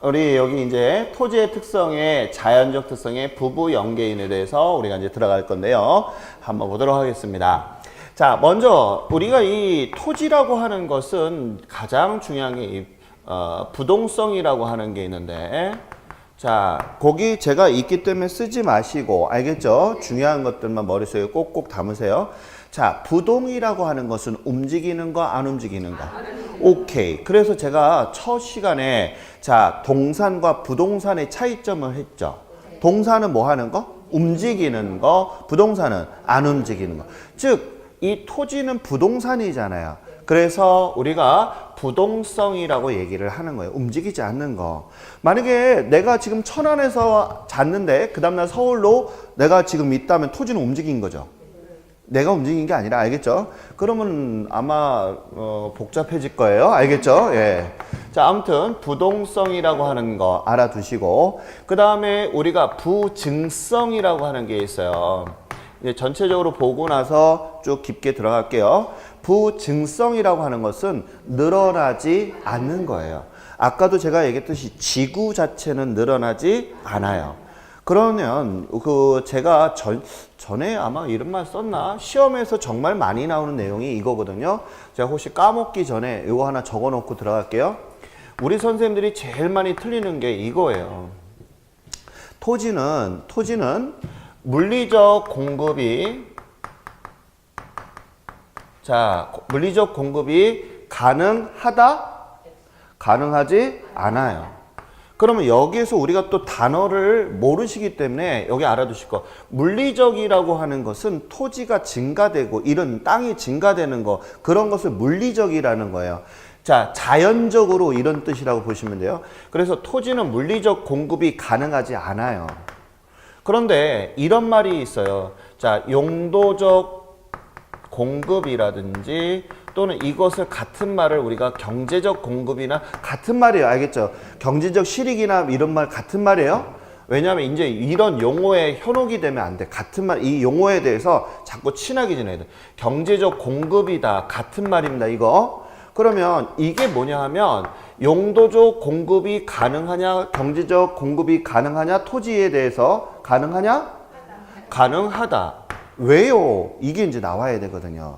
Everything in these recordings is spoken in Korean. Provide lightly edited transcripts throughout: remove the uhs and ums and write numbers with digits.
우리 여기 이제 토지의 특성에 자연적 특성의 부부 연계인에 대해서 우리가 이제 들어갈 건데요. 한번 보도록 하겠습니다. 자, 먼저 우리가 이 토지라고 하는 것은 가장 중요한 게 부동성이라고 하는 게 있는데, 자, 거기 제가 있기 때문에 쓰지 마시고, 알겠죠? 중요한 것들만 머릿속에 꼭꼭 담으세요. 자, 부동이라고 하는 것은 움직이는 거, 안 움직이는 거? 오케이. 그래서 제가 첫 시간에 자, 동산과 부동산의 차이점을 했죠. 동산은 뭐 하는 거? 움직이는 거. 부동산은 안 움직이는 거. 즉, 이 토지는 부동산이잖아요. 그래서 우리가 부동성이라고 얘기를 하는 거예요. 움직이지 않는 거. 만약에 내가 지금 천안에서 잤는데 그 다음날 서울로 내가 지금 있다면 토지는 움직인 거죠. 내가 움직인 게 아니라, 알겠죠? 그러면 아마 복잡해질 거예요. 알겠죠? 예. 자, 아무튼 부동성이라고 하는 거 알아두시고, 그 다음에 우리가 부증성이라고 하는 게 있어요. 이제 전체적으로 보고 나서 쭉 깊게 들어갈게요. 부증성이라고 하는 것은 늘어나지 않는 거예요. 아까도 제가 얘기했듯이 지구 자체는 늘어나지 않아요. 그러면 제가 전에 아마 이런 말 썼나? 시험에서 정말 많이 나오는 내용이 이거거든요. 제가 혹시 까먹기 전에 이거 하나 적어 놓고 들어갈게요. 우리 선생님들이 제일 많이 틀리는 게 이거예요. 토지는 물리적 공급이, 자, 물리적 공급이 가능하다? 가능하지 않아요. 그러면 여기에서 우리가 또 단어를 모르시기 때문에 여기 알아두실 거. 물리적이라고 하는 것은 토지가 증가되고 이런 땅이 증가되는 거, 그런 것을 물리적이라는 거예요. 자, 자연적으로 이런 뜻이라고 보시면 돼요. 그래서 토지는 물리적 공급이 가능하지 않아요. 그런데 이런 말이 있어요. 자, 용도적 공급이라든지 또는 이것을 같은 말을 우리가 경제적 공급이나 같은 말이에요. 알겠죠? 경제적 실익이나 이런 말 같은 말이에요. 왜냐하면 이제 이런 용어에 현혹이 되면 안 돼. 같은 말, 이 용어에 대해서 자꾸 친하게 지내야 돼. 경제적 공급이다. 같은 말입니다. 이거. 그러면 이게 뭐냐 하면 용도적 공급이 가능하냐, 경제적 공급이 가능하냐, 토지에 대해서 가능하냐? 가능하다. 왜요? 이게 이제 나와야 되거든요.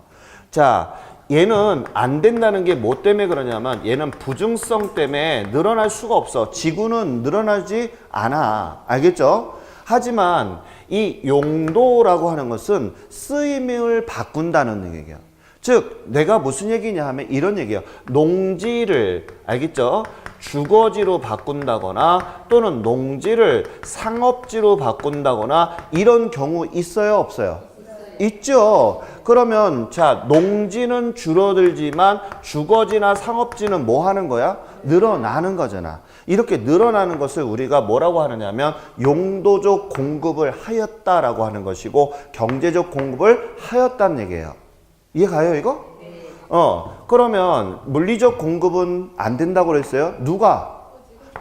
자, 얘는 안 된다는 게 뭐 때문에 그러냐면 얘는 부증성 때문에 늘어날 수가 없어. 지구는 늘어나지 않아. 알겠죠? 하지만 이 용도라고 하는 것은 쓰임을 바꾼다는 얘기예요. 즉, 내가 무슨 얘기냐 하면 이런 얘기예요. 농지를, 알겠죠? 주거지로 바꾼다거나 또는 농지를 상업지로 바꾼다거나 이런 경우 있어요, 없어요? 있죠. 그러면 자, 농지는 줄어들지만 주거지나 상업지는 뭐 하는 거야? 늘어나는 거잖아. 이렇게 늘어나는 것을 우리가 뭐라고 하느냐면 용도적 공급을 하였다라고 하는 것이고 경제적 공급을 하였다는 얘기예요. 이해가요, 이거? 그러면 물리적 공급은 안 된다고 그랬어요? 누가?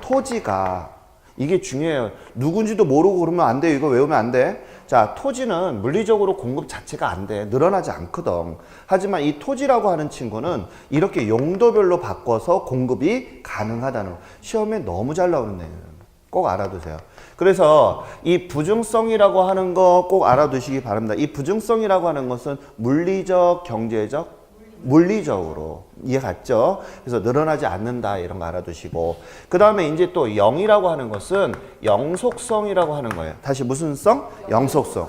토지가. 이게 중요해요. 누군지도 모르고 그러면 안 돼. 이거 외우면 안 돼. 자, 토지는 물리적으로 공급 자체가 안 돼. 늘어나지 않거든. 하지만 이 토지라고 하는 친구는 이렇게 용도별로 바꿔서 공급이 가능하다는 거. 시험에 너무 잘 나오는 내용. 꼭 알아두세요. 그래서 이 부증성이라고 하는 거 꼭 알아두시기 바랍니다. 이 부증성이라고 하는 것은 물리적, 경제적, 물리적으로 이해 갔죠? 그래서 늘어나지 않는다 이런 거 알아두시고, 그 다음에 이제 또 0이라고 하는 것은 영속성이라고 하는 거예요. 다시 무슨 성? 영속성.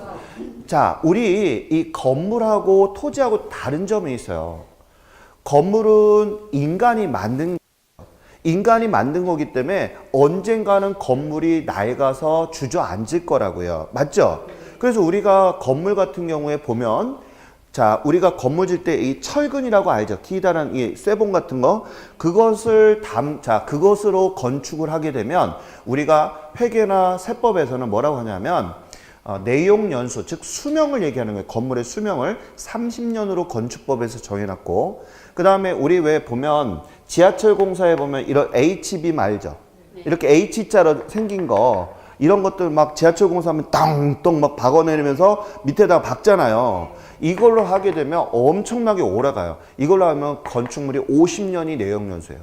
자, 우리 이 건물하고 토지하고 다른 점이 있어요. 건물은 인간이 만든 거기 때문에 언젠가는 건물이 낡아서 주저앉을 거라고요. 맞죠? 그래서 우리가 건물 같은 경우에 보면, 자, 우리가 건물 질 때 이 철근이라고 알죠? 기다란 이 쇠봉 같은 거, 그것으로 건축을 하게 되면 우리가 회계나 세법에서는 뭐라고 하냐면 내용 연수, 즉 수명을 얘기하는 거예요. 건물의 수명을 30년으로 건축법에서 정해놨고, 그 다음에 우리 왜 보면 지하철 공사에 보면 이런 H빔 알죠? 이렇게 H자로 생긴 거, 이런 것들 막 지하철 공사하면 땅땅 막 박아내리면서 밑에다가 박잖아요. 이걸로 하게 되면 엄청나게 오래 가요. 이걸로 하면 건축물이 50년이 내용 연수예요.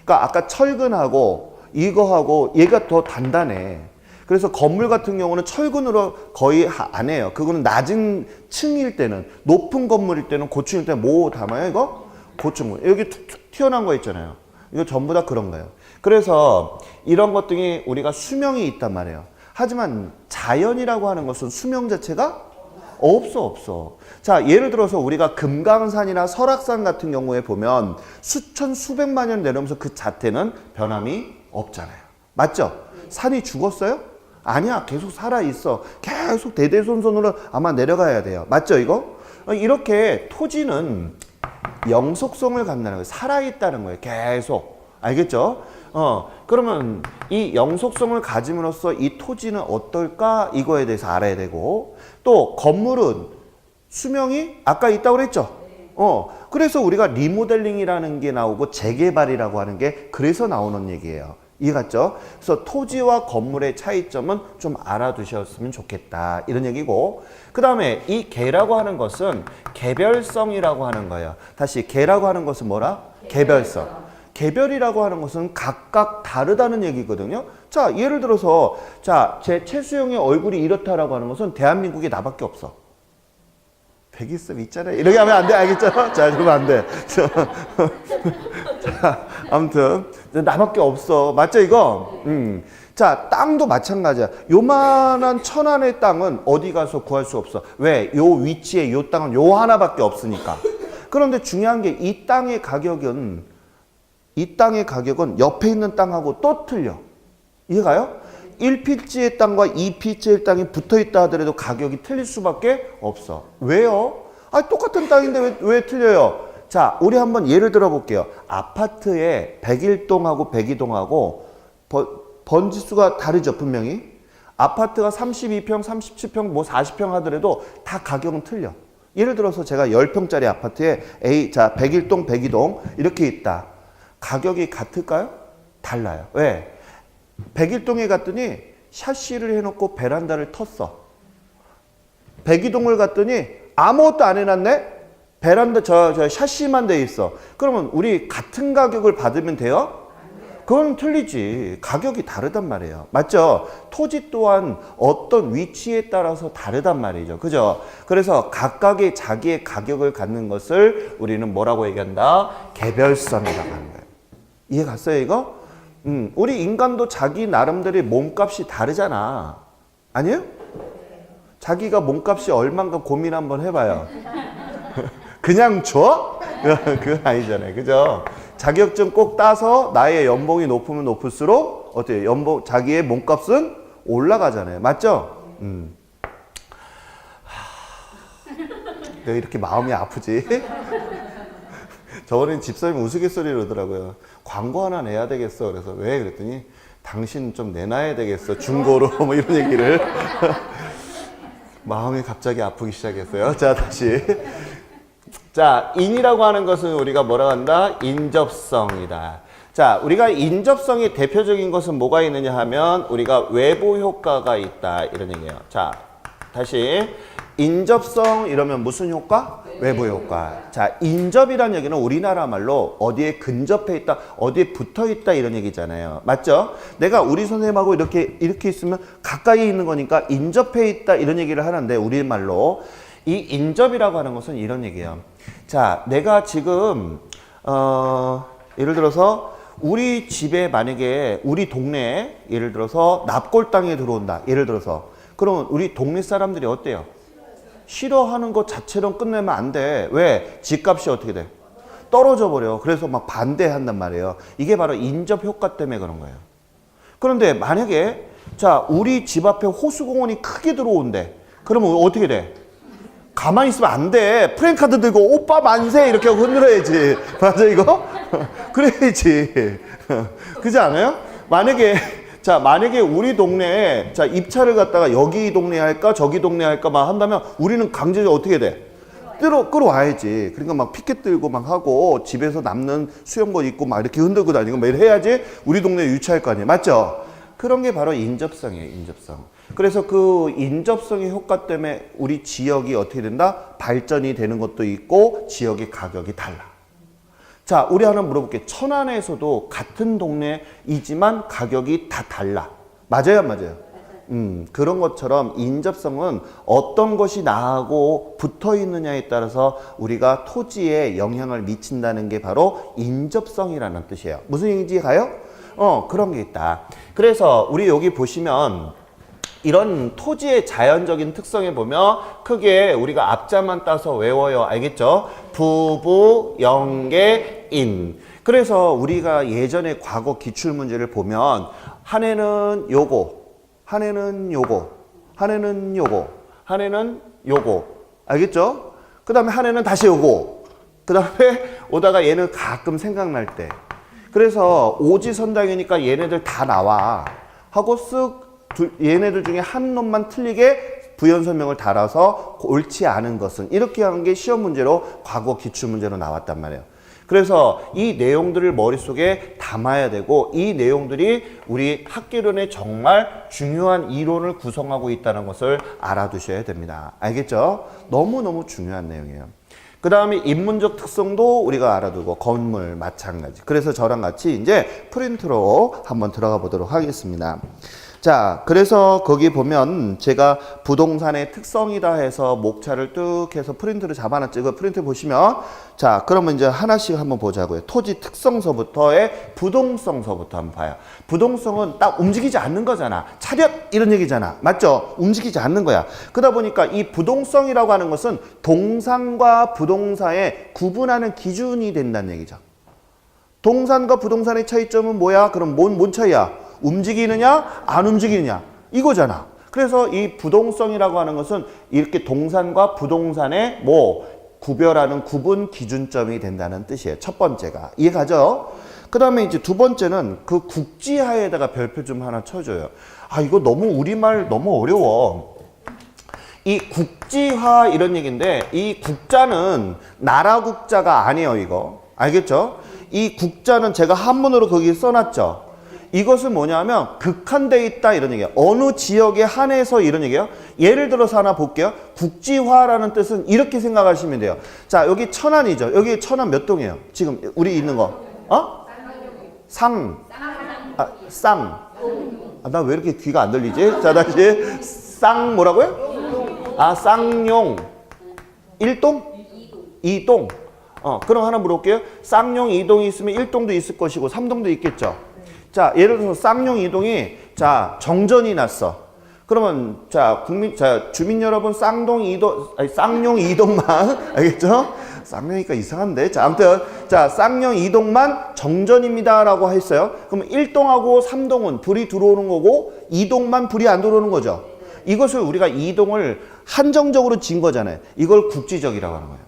그러니까 아까 철근하고 이거하고 얘가 더 단단해. 그래서 건물 같은 경우는 철근으로 거의 안 해요. 그거는 낮은 층일 때는, 높은 건물일 때는, 고층일 때는 뭐 담아요, 이거? 고층. 여기 툭툭 튀어나온 거 있잖아요. 이거 전부 다 그런 거예요. 그래서 이런 것들이 우리가 수명이 있단 말이에요. 하지만 자연이라고 하는 것은 수명 자체가 없어. 자, 예를 들어서 우리가 금강산이나 설악산 같은 경우에 보면 수천, 수백만 년 내려오면서 그 자태는 변함이 없잖아요. 맞죠? 산이 죽었어요? 아니야. 계속 살아있어. 계속 대대손손으로 아마 내려가야 돼요. 맞죠, 이거? 이렇게 토지는 영속성을 갖는다는 거예요. 살아있다는 거예요. 계속. 알겠죠? 그러면 이 영속성을 가짐으로써 이 토지는 어떨까? 이거에 대해서 알아야 되고, 또 건물은 수명이 아까 있다고 그랬죠? 그래서 우리가 리모델링이라는 게 나오고 재개발이라고 하는 게 그래서 나오는 얘기예요. 이해갔죠? 그래서 토지와 건물의 차이점은 좀 알아두셨으면 좋겠다. 이런 얘기고, 그 다음에 이 개라고 하는 것은 개별성이라고 하는 거예요. 다시 개라고 하는 것은 뭐라? 개별성. 개별이라고 하는 것은 각각 다르다는 얘기거든요. 자, 예를 들어서 자, 제 최수영의 얼굴이 이렇다라고 하는 것은 대한민국에 나밖에 없어. 백일섭 있잖아요. 이렇게 하면 안 돼. 알겠죠? 자, 그러면 안 돼. 자, 아무튼 나밖에 없어. 맞죠, 이거? 자, 땅도 마찬가지야. 요만한 천안의 땅은 어디 가서 구할 수 없어. 왜? 요 위치에 요 땅은 요 하나밖에 없으니까. 그런데 중요한 게 이 땅의 가격은 옆에 있는 땅하고 또 틀려. 이해가요? 1필지의 땅과 2필지의 땅이 붙어있다 하더라도 가격이 틀릴 수밖에 없어. 왜요? 똑같은 땅인데 왜 틀려요? 자, 우리 한번 예를 들어 볼게요. 아파트에 101동하고 102동하고 번지수가 다르죠, 분명히. 아파트가 32평, 37평, 뭐 40평 하더라도 다 가격은 틀려. 예를 들어서 제가 10평짜리 아파트에 101동, 102동 이렇게 있다. 가격이 같을까요? 달라요. 왜? 101동에 갔더니 샤시를 해놓고 베란다를 텄어. 102동을 갔더니 아무것도 안 해놨네? 베란다 저 샤시만 돼 있어. 그러면 우리 같은 가격을 받으면 돼요? 그건 틀리지. 가격이 다르단 말이에요. 맞죠? 토지 또한 어떤 위치에 따라서 다르단 말이죠. 그죠? 그래서 각각의 자기의 가격을 갖는 것을 우리는 뭐라고 얘기한다? 개별성이라고 하는 거예요. 이해 갔어요, 이거? 우리 인간도 자기 나름대로의 몸값이 다르잖아. 아니에요? 자기가 몸값이 얼만가 고민 한번 해봐요. 그냥 줘? 그건 아니잖아요. 그죠? 자격증 꼭 따서 나의 연봉이 높으면 높을수록 어때요? 자기의 몸값은 올라가잖아요. 맞죠? 내가 이렇게 마음이 아프지? 저번엔 집사람이 우스갯소리를 그러더라고요. 광고 하나 내야 되겠어. 그래서 왜? 그랬더니 당신 좀 내놔야 되겠어. 중고로 뭐 이런 얘기를. 마음이 갑자기 아프기 시작했어요. 자, 다시. 자, 인이라고 하는 것은 우리가 뭐라고 한다? 인접성이다. 자, 우리가 인접성의 대표적인 것은 뭐가 있느냐 하면 우리가 외부 효과가 있다. 이런 얘기예요. 자, 다시. 인접성 이러면 무슨 효과? 외부 효과. 자, 인접이라는 얘기는 우리나라 말로 어디에 근접해 있다, 어디에 붙어 있다 이런 얘기잖아요. 맞죠? 내가 우리 선생님하고 이렇게 있으면 가까이 있는 거니까 인접해 있다 이런 얘기를 하는데 우리말로 이 인접이라고 하는 것은 이런 얘기예요. 자, 내가 지금 예를 들어서 우리 집에 만약에 우리 동네에 예를 들어서 납골 땅에 들어온다. 예를 들어서 그러면 우리 동네 사람들이 어때요? 싫어하는 것 자체로 끝내면 안 돼. 왜? 집값이 어떻게 돼? 떨어져 버려. 그래서 막 반대한단 말이에요. 이게 바로 인접 효과 때문에 그런 거예요. 그런데 만약에 자, 우리 집 앞에 호수공원이 크게 들어온대. 그러면 어떻게 돼? 가만히 있으면 안 돼. 프랭카드 들고 오빠 만세 이렇게 하고 흔들어야지. 맞아 이거? 그래야지. 그렇지 않아요? 만약에 우리 동네에 자 입찰을 갖다가 여기 동네 할까 저기 동네 할까 막 한다면 우리는 강제적으로 어떻게 돼? 끌어와야지. 그러니까 막 피켓 들고 막 하고 집에서 남는 수영복 입고 막 이렇게 흔들고 다니고 막 이렇게 해야지 우리 동네에 유치할 거 아니에요. 맞죠? 그런 게 바로 인접성이에요. 인접성. 그래서 그 인접성의 효과 때문에 우리 지역이 어떻게 된다? 발전이 되는 것도 있고 지역의 가격이 달라. 자, 우리 하나 물어볼게. 천안에서도 같은 동네이지만 가격이 다 달라. 맞아요, 안 맞아요? 그런 것처럼 인접성은 어떤 것이 나하고 붙어 있느냐에 따라서 우리가 토지에 영향을 미친다는 게 바로 인접성이라는 뜻이에요. 무슨 얘기인지 가요? 그런 게 있다. 그래서 우리 여기 보시면 이런 토지의 자연적인 특성에 보면 크게 우리가 앞자만 따서 외워요. 알겠죠? 부부, 영계, 인. 그래서 우리가 예전에 과거 기출문제를 보면 한 해는 요거, 한 해는 요거, 한 해는 요거, 한 해는 요거. 알겠죠? 그 다음에 한 해는 다시 요거. 그 다음에 오다가 얘는 가끔 생각날 때. 그래서 오지선당이니까 얘네들 다 나와. 하고 쓱 얘네들 중에 한 놈만 틀리게 부연 설명을 달아서 옳지 않은 것은 이렇게 하는 게 시험 문제로 과거 기출 문제로 나왔단 말이에요. 그래서 이 내용들을 머릿속에 담아야 되고 이 내용들이 우리 학계론에 정말 중요한 이론을 구성하고 있다는 것을 알아두셔야 됩니다. 알겠죠? 너무너무 중요한 내용이에요. 그 다음에 인문적 특성도 우리가 알아두고 건물 마찬가지. 그래서 저랑 같이 이제 프린트로 한번 들어가 보도록 하겠습니다. 자, 그래서 거기 보면 제가 부동산의 특성이다 해서 목차를 뚝 해서 프린트를 잡아놨죠. 그 프린트 보시면 자, 그러면 이제 하나씩 한번 보자고요. 토지 특성서부터의 부동성서부터 한번 봐요. 부동성은 딱 움직이지 않는 거잖아. 차렷 이런 얘기잖아. 맞죠? 움직이지 않는 거야. 그러다 보니까 이 부동성이라고 하는 것은 동산과 부동산의 구분하는 기준이 된다는 얘기죠. 동산과 부동산의 차이점은 뭐야? 그럼 뭔 차이야? 움직이느냐 안 움직이느냐 이거잖아. 그래서 이 부동성이라고 하는 것은 이렇게 동산과 부동산의 구별하는 구분 기준점이 된다는 뜻이에요. 첫 번째가 이해가죠? 그 다음에 이제 두 번째는 그 국지하에다가 별표 좀 하나 쳐줘요. 아, 이거 너무 우리말 너무 어려워. 이 국지화 이런 얘기인데 이 국자는 나라 국자가 아니에요. 이거 알겠죠? 이 국자는 제가 한문으로 거기 써놨죠. 이것은 뭐냐면 극한돼 있다 이런 얘기예요. 어느 지역에 한해서 이런 얘기예요. 예를 들어서 하나 볼게요. 국지화라는 뜻은 이렇게 생각하시면 돼요. 자, 여기 천안이죠. 여기 천안 몇 동이에요? 지금 우리 있는 거. 상. 쌍. 나 왜 이렇게 귀가 안 들리지? 자, 다시. 쌍 뭐라고요? 쌍용. 1동? 2동. 그럼 하나 물어볼게요. 쌍용 2동이 있으면 1동도 있을 것이고 3동도 있겠죠. 자, 예를 들어서 쌍용 2동이 정전이 났어. 그러면 주민 여러분 쌍용 2동만 알겠죠? 쌍용이니까 이상한데. 자, 아무튼 쌍용 2동만 정전입니다라고 했어요. 그러면 1동하고 3동은 불이 들어오는 거고 2동만 불이 안 들어오는 거죠. 이것을 우리가 2동을 한정적으로 지은 거잖아요. 이걸 국지적이라고 하는 거예요.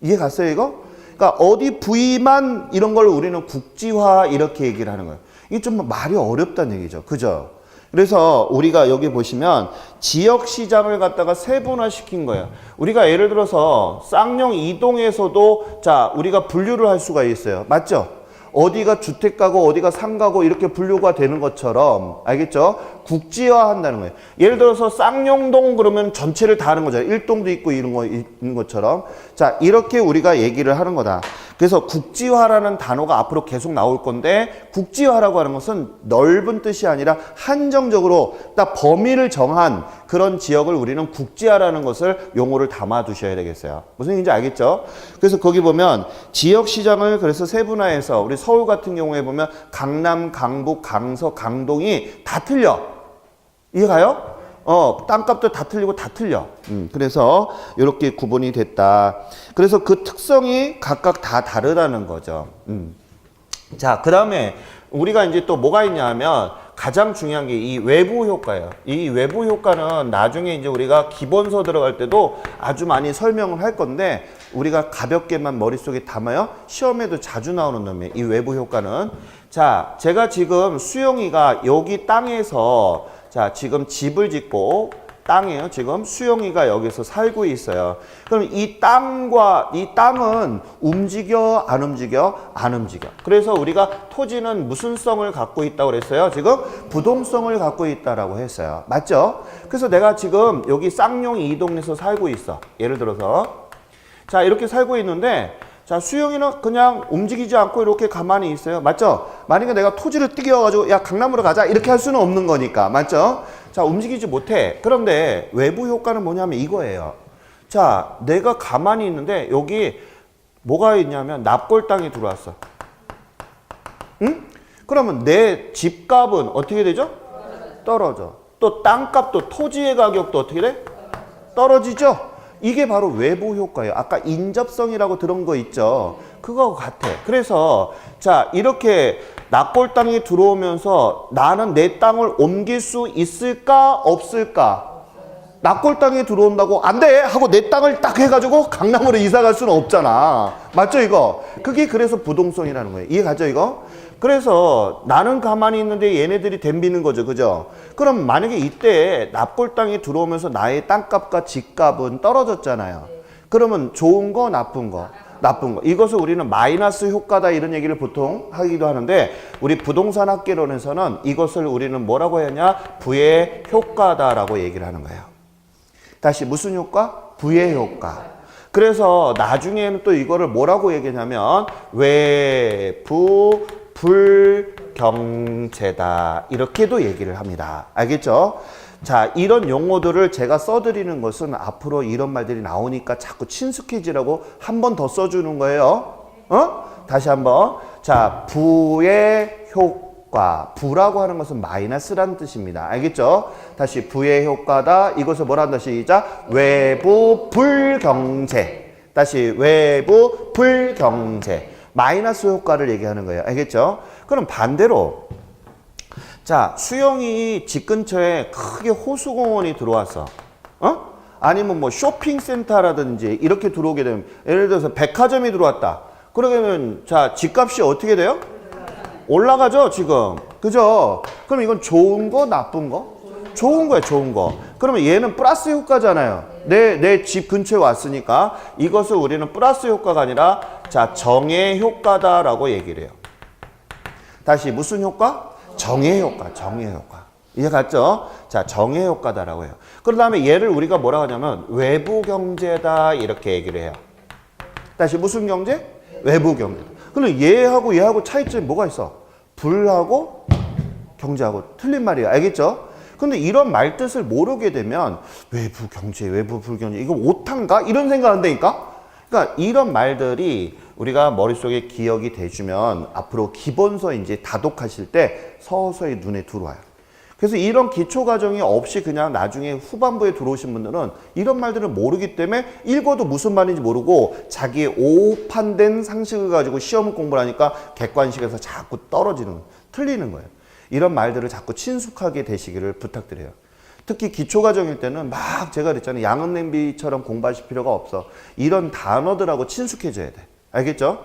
이해 갔어요, 이거? 그러니까 어디 부위만 이런 걸 우리는 국지화 이렇게 얘기를 하는 거예요. 이게 좀 말이 어렵다는 얘기죠. 그죠? 그래서 우리가 여기 보시면 지역 시장을 갖다가 세분화시킨 거예요. 우리가 예를 들어서 쌍용 2동에서도 우리가 분류를 할 수가 있어요. 맞죠? 어디가 주택가고 어디가 상가고 이렇게 분류가 되는 것처럼 알겠죠? 국지화 한다는 거예요. 예를 들어서 쌍용동 그러면 전체를 다 하는 거잖아요. 1동도 있고 이런 거 있는 것처럼. 자, 이렇게 우리가 얘기를 하는 거다. 그래서 국지화라는 단어가 앞으로 계속 나올 건데 국지화라고 하는 것은 넓은 뜻이 아니라 한정적으로 딱 범위를 정한 그런 지역을 우리는 국지화라는 것을 용어를 담아 두셔야 되겠어요. 무슨 얘기인지 알겠죠? 그래서 거기 보면 지역 시장을 그래서 세분화해서 우리 서울 같은 경우에 보면 강남, 강북, 강서, 강동이 다 틀려. 이해가요? 땅값도 다 틀리고 다 틀려. 그래서 이렇게 구분이 됐다. 그래서 그 특성이 각각 다 다르다는 거죠. 자, 그 다음에 우리가 이제 또 뭐가 있냐 하면 가장 중요한 게 이 외부 효과예요. 이 외부 효과는 나중에 이제 우리가 기본서 들어갈 때도 아주 많이 설명을 할 건데 우리가 가볍게만 머릿속에 담아요. 시험에도 자주 나오는 놈이에요. 이 외부 효과는. 자, 제가 지금 수영이가 여기 땅에서 지금 집을 짓고 땅이에요. 지금 수영이가 여기서 살고 있어요. 그럼 이 땅은 움직여, 안 움직여? 안 움직여. 그래서 우리가 토지는 무슨 성을 갖고 있다고 그랬어요? 지금 부동성을 갖고 있다라고 했어요. 맞죠? 그래서 내가 지금 여기 쌍용 2동에서 살고 있어. 예를 들어서. 자, 이렇게 살고 있는데 자, 수영이는 그냥 움직이지 않고 이렇게 가만히 있어요. 맞죠? 만약에 내가 토지를 뜯겨가지고 야, 강남으로 가자 이렇게 할 수는 없는 거니까. 맞죠? 자, 움직이지 못해. 그런데 외부 효과는 뭐냐면 이거예요. 자, 내가 가만히 있는데 여기 뭐가 있냐면 납골당이 들어왔어. 응? 그러면 내 집값은 어떻게 되죠? 떨어져. 또 땅값도 토지의 가격도 어떻게 돼? 떨어지죠? 이게 바로 외부 효과예요. 아까 인접성이라고 들은 거 있죠? 그거하고 같아. 그래서 자, 이렇게 납골당이 들어오면서 나는 내 땅을 옮길 수 있을까 없을까? 납골당이 들어온다고 안 돼! 하고 내 땅을 딱 해가지고 강남으로 이사 갈 수는 없잖아. 맞죠 이거? 그게 그래서 부동성이라는 거예요. 이해가죠 이거? 그래서 나는 가만히 있는데 얘네들이 덤비는 거죠. 그죠? 그럼 만약에 이때 납골당이 들어오면서 나의 땅값과 집값은 떨어졌잖아요. 그러면 좋은 거 나쁜 거? 나쁜 거. 이것을 우리는 마이너스 효과다 이런 얘기를 보통 하기도 하는데 우리 부동산 학개론에서는 이것을 우리는 뭐라고 하냐? 부의 효과다라고 얘기를 하는 거예요. 다시 무슨 효과? 부의 효과. 그래서 나중에는 또 이거를 뭐라고 얘기하냐면 외부 불경제다 이렇게도 얘기를 합니다. 알겠죠? 자, 이런 용어들을 제가 써드리는 것은 앞으로 이런 말들이 나오니까 자꾸 친숙해지라고 한 번 더 써주는 거예요. 다시 한번. 자, 부의 효과. 부라고 하는 것은 마이너스라는 뜻입니다. 알겠죠? 다시 부의 효과다. 이것을 뭐라 한다? 시작. 외부 불경제. 다시 외부 불경제. 마이너스 효과를 얘기하는 거예요. 알겠죠? 그럼 반대로 자, 수영이 집 근처에 크게 호수공원이 들어왔어. 아니면 뭐 쇼핑센터라든지 이렇게 들어오게 되면 예를 들어서 백화점이 들어왔다. 그러면 자, 집값이 어떻게 돼요? 올라가죠, 지금. 그죠? 그럼 이건 좋은 거, 나쁜 거? 좋은 거야, 좋은 거. 그러면 얘는 플러스 효과잖아요. 내 집 근처에 왔으니까 이것을 우리는 플러스 효과가 아니라 자, 정의 효과다라고 얘기를 해요. 다시 무슨 효과? 정의 효과, 정의 효과. 이해 갔죠? 자, 정의 효과다라고 해요. 그 다음에 얘를 우리가 뭐라고 하냐면 외부 경제다 이렇게 얘기를 해요. 다시 무슨 경제? 외부 경제. 그럼 얘하고 차이점이 뭐가 있어? 불하고 경제하고 틀린 말이에요. 알겠죠? 근데 이런 말 뜻을 모르게 되면 외부 경제, 외부 불경제 이거 오탄가? 이런 생각한다니까? 그러니까 이런 말들이 우리가 머릿속에 기억이 돼주면 앞으로 기본서 이제 다독하실 때 서서히 눈에 들어와요. 그래서 이런 기초 과정이 없이 그냥 나중에 후반부에 들어오신 분들은 이런 말들을 모르기 때문에 읽어도 무슨 말인지 모르고 자기의 오판된 상식을 가지고 시험 공부를 하니까 객관식에서 자꾸 떨어지는, 틀리는 거예요. 이런 말들을 자꾸 친숙하게 되시기를 부탁드려요. 특히 기초과정일 때는 막 제가 그랬잖아요. 양은 냄비처럼 공부하실 필요가 없어. 이런 단어들하고 친숙해져야 돼. 알겠죠?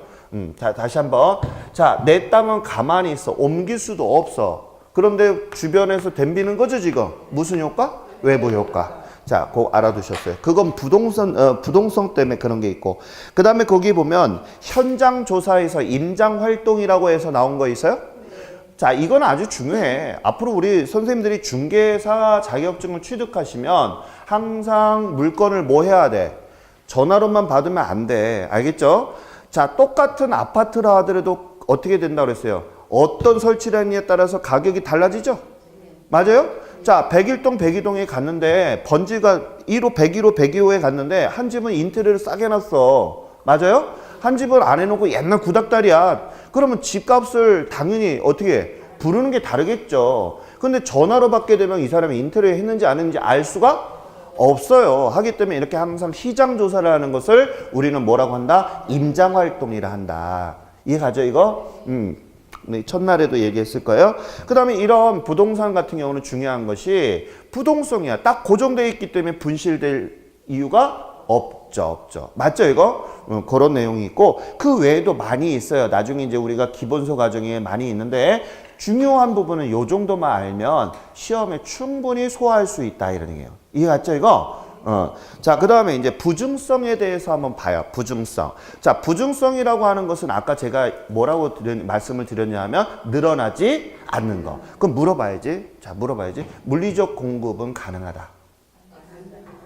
자, 다시 한번. 자, 내 땅은 가만히 있어. 옮길 수도 없어. 그런데 주변에서 덤비는 거죠, 지금. 무슨 효과? 외부 효과. 자, 그거 알아두셨어요. 그건 부동성 때문에 그런 게 있고. 그 다음에 거기 보면 현장 조사에서 임장 활동이라고 해서 나온 거 있어요? 자, 이건 아주 중요해. 앞으로 우리 선생님들이 중개사 자격증을 취득하시면 항상 물건을 뭐 해야 돼? 전화로만 받으면 안 돼. 알겠죠? 자, 똑같은 아파트라 하더라도 어떻게 된다고 그랬어요? 어떤 설치량에 따라서 가격이 달라지죠? 맞아요? 자, 101동, 102동에 갔는데 번지가 1호, 101호, 102호에 갔는데 한 집은 인테리어를 싸게 놨어. 맞아요? 한 집을 안 해놓고 옛날 구닥다리야. 그러면 집값을 당연히 어떻게 해? 부르는 게 다르겠죠. 근데 전화로 받게 되면 이 사람이 인테리어 했는지 안 했는지 알 수가 없어요. 하기 때문에 이렇게 항상 시장 조사를 하는 것을 우리는 뭐라고 한다? 임장 활동이라 한다. 이해가죠, 이거? 네, 첫날에도 얘기했을 거예요. 그 다음에 이런 부동산 같은 경우는 중요한 것이 부동성이야. 딱 고정되어 있기 때문에 분실될 이유가 없죠. 맞죠, 이거? 그런 내용이 있고, 그 외에도 많이 있어요. 나중에 이제 우리가 기본서 과정에 많이 있는데, 중요한 부분은 요 정도만 알면 시험에 충분히 소화할 수 있다, 이런 얘기예요. 이해 갔죠, 이거? 자, 그 다음에 이제 부증성에 대해서 한번 봐요. 부증성. 자, 부증성이라고 하는 것은 아까 제가 뭐라고 말씀을 드렸냐면 늘어나지 않는 거. 그럼 물어봐야지. 자, 물어봐야지. 물리적 공급은 가능하다.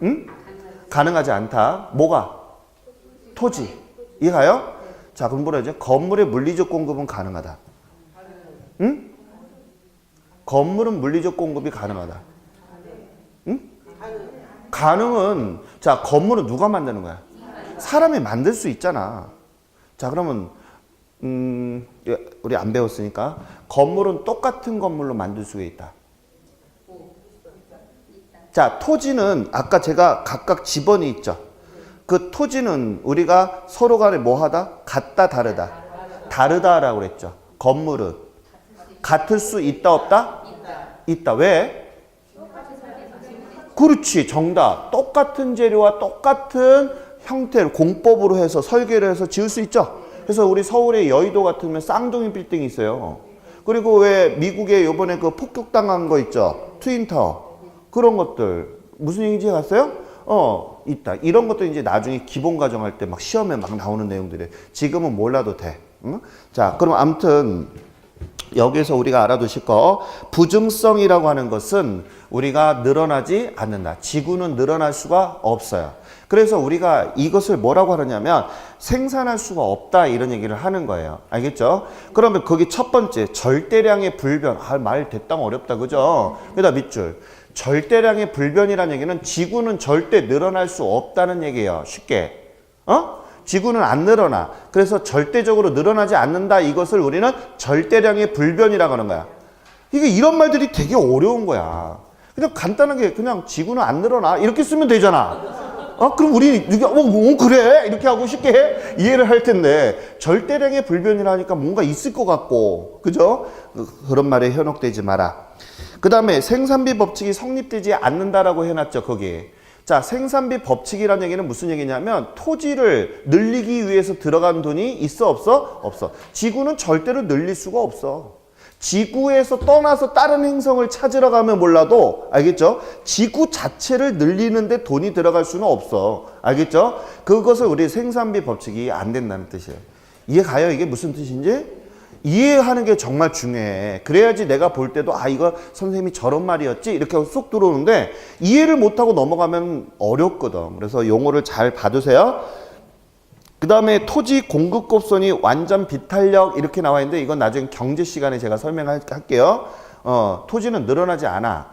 응? 가능하지 않다. 뭐가? 토지. 이해가요? 자, 그럼 뭐라 하죠? 건물의 물리적 공급은 가능하다. 응? 건물은 물리적 공급이 가능하다. 응? 가능은, 자, 건물은 누가 만드는 거야? 사람이 만들 수 있잖아. 자, 그러면 우리 안 배웠으니까 건물은 똑같은 건물로 만들 수가 있다. 자, 토지는 아까 제가 각각 지번이 있죠. 그 토지는 우리가 서로 간에 뭐 하다? 같다, 다르다. 다르다라고 그랬죠. 건물은 같을 수 있다, 없다? 있다. 왜? 그렇지, 정답. 똑같은 재료와 똑같은 형태를 공법으로 해서 설계를 해서 지을 수 있죠. 그래서 우리 서울의 여의도 같으면 쌍둥이 빌딩이 있어요. 그리고 왜 미국에 요번에 그 폭격당한 거 있죠. 트윈타워. 그런 것들. 무슨 얘기인지 갔어요? 있다. 이런 것도 이제 나중에 기본 과정할 때 막 시험에 막 나오는 내용들이에요. 지금은 몰라도 돼. 응? 자, 그럼 아무튼 여기서 우리가 알아두실 거, 부증성이라고 하는 것은 우리가 늘어나지 않는다. 지구는 늘어날 수가 없어요. 그래서 우리가 이것을 뭐라고 하느냐면 생산할 수가 없다 이런 얘기를 하는 거예요. 알겠죠? 그러면 거기 첫 번째 절대량의 불변. 말 대땅 어렵다, 그죠? 그다음 밑줄. 절대량의 불변이라는 얘기는 지구는 절대 늘어날 수 없다는 얘기예요. 쉽게. 지구는 안 늘어나. 그래서 절대적으로 늘어나지 않는다. 이것을 우리는 절대량의 불변이라고 하는 거야. 이게 이런 말들이 되게 어려운 거야. 그냥 간단하게 그냥 지구는 안 늘어나. 이렇게 쓰면 되잖아. 그럼 우리 그래 이렇게 하고 쉽게 이해를 할 텐데 절대량의 불변이라니까 뭔가 있을 것 같고, 그죠? 그런 말에 현혹되지 마라. 그 다음에 생산비 법칙이 성립되지 않는다라고 해놨죠, 거기에. 자, 생산비 법칙이라는 얘기는 무슨 얘기냐면 토지를 늘리기 위해서 들어간 돈이 있어, 없어? 없어. 지구는 절대로 늘릴 수가 없어. 지구에서 떠나서 다른 행성을 찾으러 가면 몰라도, 알겠죠? 지구 자체를 늘리는데 돈이 들어갈 수는 없어. 알겠죠? 그것을 우리 생산비 법칙이 안 된다는 뜻이에요. 이해 가요? 이게 무슨 뜻인지? 이해하는 게 정말 중요해. 그래야지 내가 볼 때도 이거 선생님이 저런 말이었지? 이렇게 하고 쏙 들어오는데 이해를 못하고 넘어가면 어렵거든. 그래서 용어를 잘 봐두세요. 그 다음에 토지 공급곡선이 완전 비탄력 이렇게 나와 있는데 이건 나중에 경제 시간에 제가 설명할게요. 토지는 늘어나지 않아.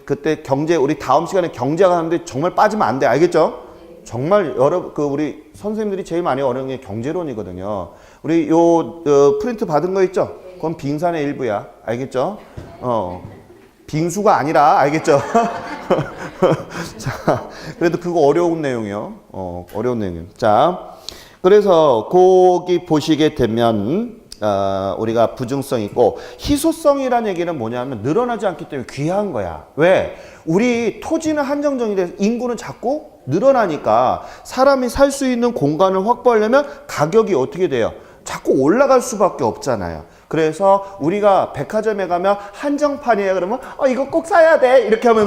그때 경제, 우리 다음 시간에 경제가 하는데 정말 빠지면 안 돼. 알겠죠? 정말 우리 선생님들이 제일 많이 어려운 게 경제론이거든요. 우리 프린트 받은 거 있죠? 그건 빙산의 일부야. 알겠죠? 빙수가 아니라, 알겠죠? 자, 그래도 그거 어려운 내용이요. 어려운 내용이요. 자, 그래서 거기 보시게 되면 우리가 부증성 있고 희소성이라는 얘기는 뭐냐면 늘어나지 않기 때문에 귀한 거야. 왜? 우리 토지는 한정적이 돼서 인구는 자꾸 늘어나니까 사람이 살 수 있는 공간을 확보하려면 가격이 어떻게 돼요? 자꾸 올라갈 수밖에 없잖아요. 그래서 우리가 백화점에 가면 한정판이에요. 그러면 이거 꼭 사야 돼. 이렇게 하면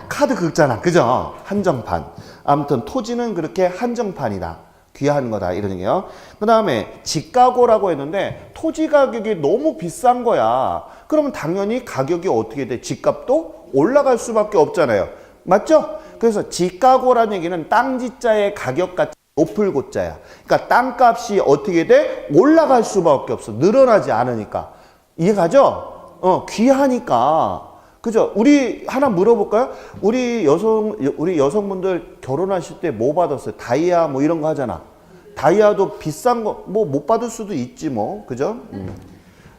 카드 긁잖아. 그죠? 한정판. 아무튼 토지는 그렇게 한정판이다. 귀한 거다. 이런 얘기예요. 그 다음에 집가고라고 했는데 토지 가격이 너무 비싼 거야. 그러면 당연히 가격이 어떻게 돼? 집값도 올라갈 수밖에 없잖아요. 맞죠? 그래서 집가고라는 얘기는 땅지자의 가격같이 높을 고자야. 그러니까 땅값이 어떻게 돼? 올라갈 수밖에 없어. 늘어나지 않으니까. 이해가죠? 귀하니까. 그죠? 우리 하나 물어볼까요? 우리 여성분들 결혼하실 때 뭐 받았어요? 다이아 뭐 이런 거 하잖아. 다이아도 비싼 거 뭐 못 받을 수도 있지 뭐. 그죠?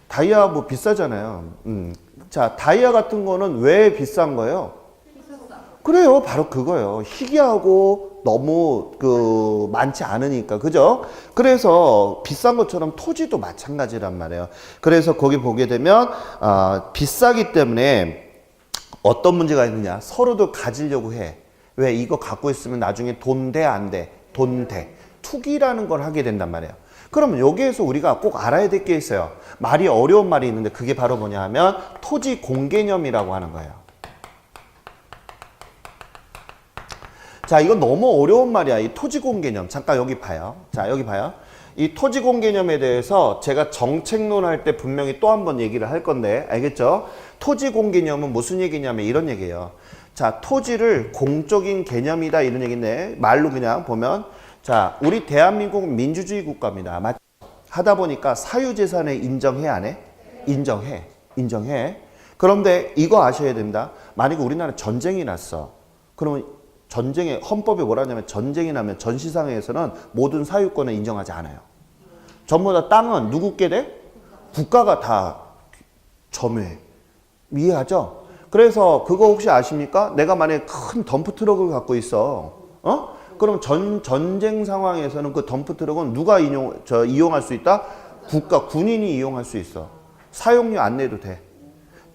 다이아 뭐 비싸잖아요. 자, 다이아 같은 거는 왜 비싼 거예요? 그래요. 바로 그거예요. 희귀하고 너무 많지 않으니까. 그죠? 그래서 비싼 것처럼 토지도 마찬가지란 말이에요. 그래서 거기 보게 되면 비싸기 때문에 어떤 문제가 있느냐? 서로도 가지려고 해. 왜? 이거 갖고 있으면 나중에 돈 돼, 안 돼? 돈 돼. 투기라는 걸 하게 된단 말이에요. 그러면 여기에서 우리가 꼭 알아야 될 게 있어요. 말이 어려운 말이 있는데 그게 바로 뭐냐 하면 토지 공개념이라고 하는 거예요. 자, 이건 너무 어려운 말이야. 이 토지공개념. 잠깐 여기 봐요. 자, 여기 봐요. 이 토지공개념에 대해서 제가 정책론 할 때 분명히 또 한 번 얘기를 할 건데, 알겠죠? 토지공개념은 무슨 얘기냐면 이런 얘기예요. 자, 토지를 공적인 개념이다 이런 얘기인데 말로 그냥 보면 자, 우리 대한민국은 민주주의 국가입니다. 맞죠? 하다 보니까 사유재산에 인정해 안 해? 인정해. 그런데 이거 아셔야 됩니다. 만약에 우리나라 전쟁이 났어. 그러면 전쟁에 헌법에 뭐라 하냐면 전쟁이 나면 전시상회에서는 모든 사유권을 인정하지 않아요. 전부 다 땅은 누구께 돼? 국가가 다 점유해. 이해하죠? 그래서 그거 혹시 아십니까? 내가 만약에 큰 덤프트럭을 갖고 있어. 그럼 전쟁 상황에서는 그 덤프트럭은 누가 이용할 수 있다? 국가, 군인이 이용할 수 있어. 사용료 안 내도 돼.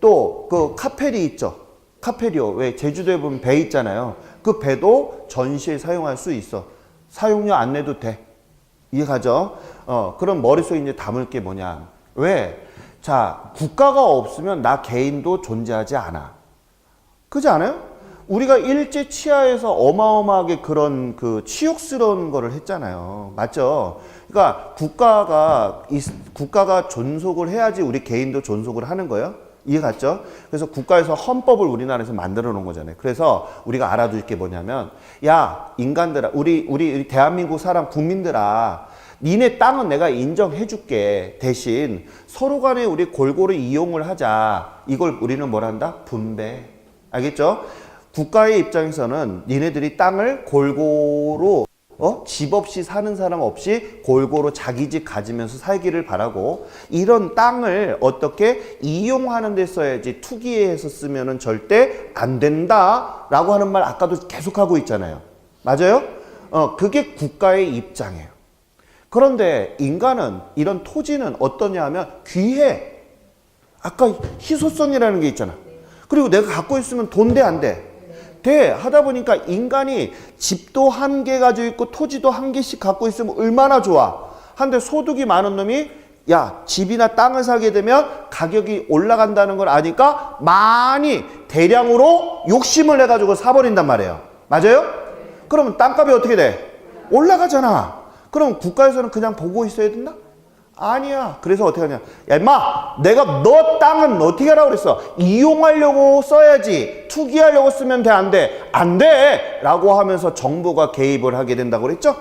또 그 카페리 있죠. 카페리오. 왜 제주도에 보면 배 있잖아요. 그 배도 전시에 사용할 수 있어. 사용료 안 내도 돼. 이해가죠? 그럼 머릿속에 이제 담을 게 뭐냐. 왜? 자, 국가가 없으면 나 개인도 존재하지 않아. 그렇지 않아요? 우리가 일제 치하에서 어마어마하게 그런 그 치욕스러운 거를 했잖아요. 맞죠? 그러니까 국가가 존속을 해야지 우리 개인도 존속을 하는 거예요. 이해 갔죠? 그래서 국가에서 헌법을 우리나라에서 만들어 놓은 거잖아요. 그래서 우리가 알아둘 게 뭐냐면, 야, 인간들아, 우리 대한민국 사람, 국민들아, 니네 땅은 내가 인정해 줄게. 대신 서로 간에 우리 골고루 이용을 하자. 이걸 우리는 뭐라 한다? 분배. 알겠죠? 국가의 입장에서는 니네들이 땅을 골고루 집 없이 사는 사람 없이 골고루 자기 집 가지면서 살기를 바라고, 이런 땅을 어떻게 이용하는 데 써야지 투기해서 쓰면은 절대 안 된다라고 하는 말 아까도 계속하고 있잖아요. 맞아요? 그게 국가의 입장이에요. 그런데 인간은, 이런 토지는 어떠냐 하면 귀해. 아까 희소성이라는 게 있잖아. 그리고 내가 갖고 있으면 돈 돼, 안 돼? 돼. 하다 보니까 인간이 집도 한 개 가지고 있고 토지도 한 개씩 갖고 있으면 얼마나 좋아. 한데 소득이 많은 놈이, 야, 집이나 땅을 사게 되면 가격이 올라간다는 걸 아니까 많이 대량으로 욕심을 내가지고 사버린단 말이에요. 맞아요? 그러면 땅값이 어떻게 돼? 올라가잖아. 그럼 국가에서는 그냥 보고 있어야 된다? 아니야. 그래서 어떻게 하냐. 야, 임마, 내가 너 땅은 어떻게 하라고 그랬어? 이용하려고 써야지. 투기하려고 쓰면 돼, 안 돼? 안 돼! 라고 하면서 정부가 개입을 하게 된다고 그랬죠?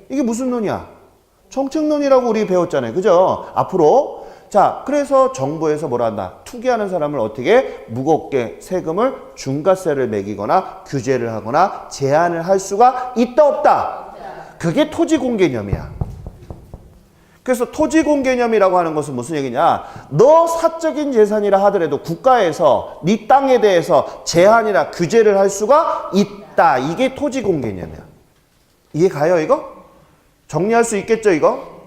이게 무슨 논이야? 정책론이라고 우리 배웠잖아요. 그죠? 앞으로. 자, 그래서 정부에서 뭐라 한다? 투기하는 사람을 어떻게 무겁게 세금을 중과세를 매기거나 규제를 하거나 제한을 할 수가 있다, 없다? 그게 토지공개념이야. 그래서 토지공개념이라고 하는 것은 무슨 얘기냐? 너 사적인 재산이라 하더라도 국가에서 네 땅에 대해서 제한이나 규제를 할 수가 있다. 이게 토지공개념이야. 이해 가요, 이거? 정리할 수 있겠죠, 이거?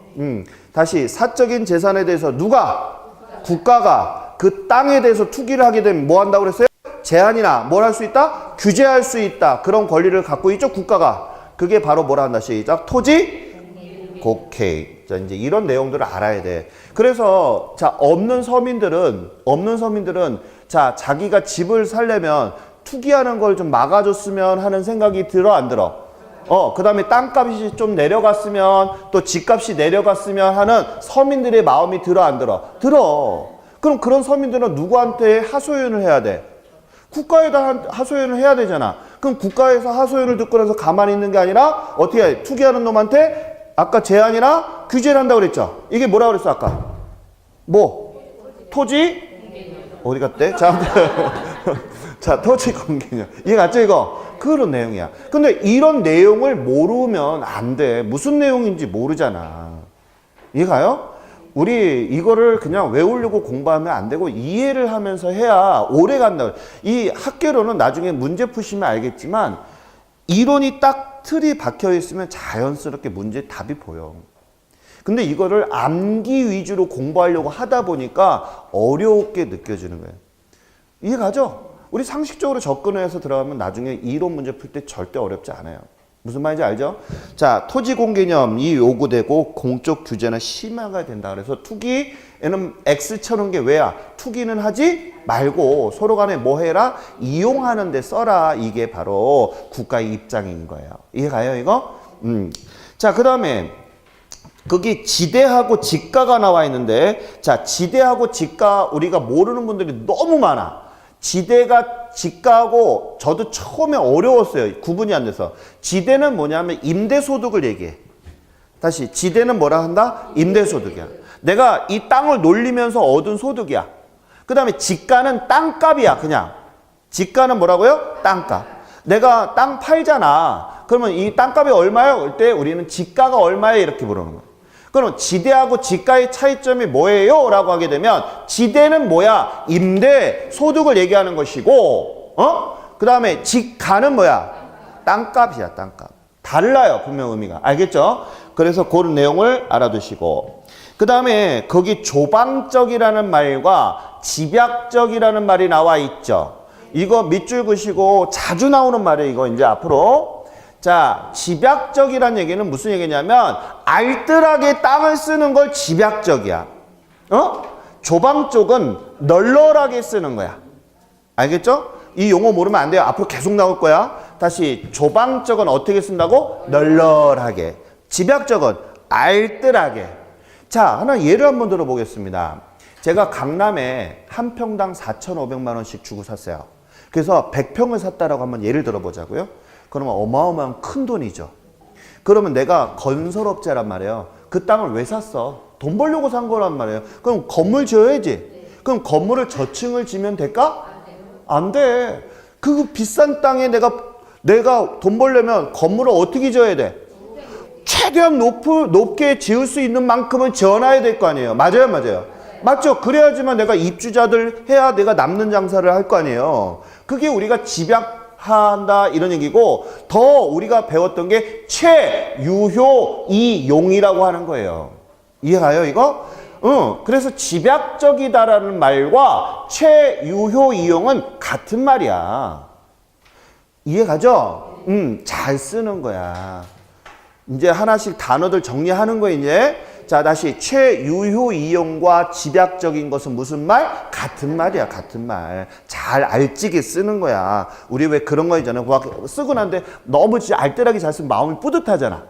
다시 사적인 재산에 대해서 국가가 그 땅에 대해서 투기를 하게 되면 뭐 한다고 그랬어요? 제한이나 뭘 할 수 있다? 규제할 수 있다. 그런 권리를 갖고 있죠, 국가가. 그게 바로 뭐라 한다? 시작. 토지공개. 자, 이제 이런 내용들을 알아야 돼. 그래서 자, 없는 서민들은 자, 자기가 집을 살려면 투기하는 걸 좀 막아줬으면 하는 생각이 들어, 안 들어? 그 다음에 땅값이 좀 내려갔으면, 또 집값이 내려갔으면 하는 서민들의 마음이 들어, 안 들어? 들어. 그럼 그런 서민들은 누구한테 하소연을 해야 돼? 국가에다 하소연을 해야 되잖아. 그럼 국가에서 하소연을 듣고 나서 가만히 있는 게 아니라 어떻게 해? 투기하는 놈한테 아까 제한이나 규제를 한다고 그랬죠? 이게 뭐라고 그랬어, 아까? 뭐? 토지? 어디 갔대? 자, 자, 토지 공개념. 이해 갔죠, 이거? 그런 내용이야. 근데 이런 내용을 모르면 안 돼. 무슨 내용인지 모르잖아. 이해가요? 우리 이거를 그냥 외우려고 공부하면 안 되고 이해를 하면서 해야 오래 간다. 이 학계로는 나중에 문제 푸시면 알겠지만 이론이 딱 틀이 박혀 있으면 자연스럽게 문제 답이 보여. 근데 이거를 암기 위주로 공부하려고 하다 보니까 어렵게 느껴지는 거예요. 이해가죠? 우리 상식적으로 접근해서 들어가면 나중에 이론 문제 풀 때 절대 어렵지 않아요. 무슨 말인지 알죠? 자, 토지공개념이 요구되고 공적 규제는 심화가 된다. 그래서 투기에는 X 쳐놓은 게 왜야? 투기는 하지 말고 서로 간에 뭐 해라? 이용하는 데 써라. 이게 바로 국가의 입장인 거예요. 이해가요, 이거? 자, 그 다음에 거기 지대하고 지가가 나와 있는데, 자, 지대하고 지가 우리가 모르는 분들이 너무 많아. 지대가 지가하고 저도 처음에 어려웠어요. 구분이 안 돼서. 지대는 뭐냐면 임대소득을 얘기해. 다시 지대는 뭐라 한다? 임대소득이야. 내가 이 땅을 놀리면서 얻은 소득이야. 그 다음에 지가는 땅값이야. 그냥 지가는 뭐라고요? 땅값. 내가 땅 팔잖아. 그러면 이 땅값이 얼마예요? 그럴 때 우리는 지가가 얼마예요? 이렇게 물어보는 거야. 그럼 지대하고 지가의 차이점이 뭐예요? 라고 하게 되면 지대는 뭐야? 임대 소득을 얘기하는 것이고 그 다음에 지가는 뭐야? 땅값이야. 땅값. 달라요. 분명 의미가. 알겠죠? 그래서 그런 내용을 알아두시고 그 다음에 거기 조방적이라는 말과 집약적이라는 말이 나와 있죠. 이거 밑줄 그시고 자주 나오는 말이에요. 이거 이제 앞으로. 자, 집약적이란 얘기는 무슨 얘기냐면 알뜰하게 땅을 쓰는 걸 집약적이야. 조방 쪽은 널널하게 쓰는 거야. 알겠죠? 이 용어 모르면 안 돼요. 앞으로 계속 나올 거야. 다시 조방적은 어떻게 쓴다고? 널널하게. 집약적은 알뜰하게. 자, 하나 예를 한번 들어보겠습니다. 제가 강남에 한 평당 4,500만 원씩 주고 샀어요. 그래서 100평을 샀다라고 한번 예를 들어보자고요. 그러면 어마어마한 큰 돈이죠. 그러면 내가 건설업자란 말이에요. 그 땅을 왜 샀어? 돈 벌려고 산 거란 말이에요. 그럼 건물 지어야지. 그럼 건물을 저층을 지면 될까? 안 돼. 그 비싼 땅에 내가 돈 벌려면 건물을 어떻게 지어야 돼? 최대한 높게 지을 수 있는 만큼은 지어놔야 될 거 아니에요. 맞아요, 맞아요. 맞죠? 그래야지만 내가 입주자들 해야 내가 남는 장사를 할 거 아니에요. 그게 우리가 집약한다 이런 얘기고 더 우리가 배웠던 게 최유효이용이라고 하는 거예요. 이해가요, 이거? 그래서 집약적이다라는 말과 최유효이용은 같은 말이야. 이해가죠? 잘 쓰는 거야. 이제 하나씩 단어들 정리하는 거예요, 이제. 자, 다시 최유효이용과 집약적인 것은 무슨 말? 같은 말이야, 같은 말. 잘 알지게 쓰는 거야. 우리 왜 그런 거 있잖아요. 쓰고 난데 너무 진짜 알뜰하게 잘 쓰면 마음이 뿌듯하잖아.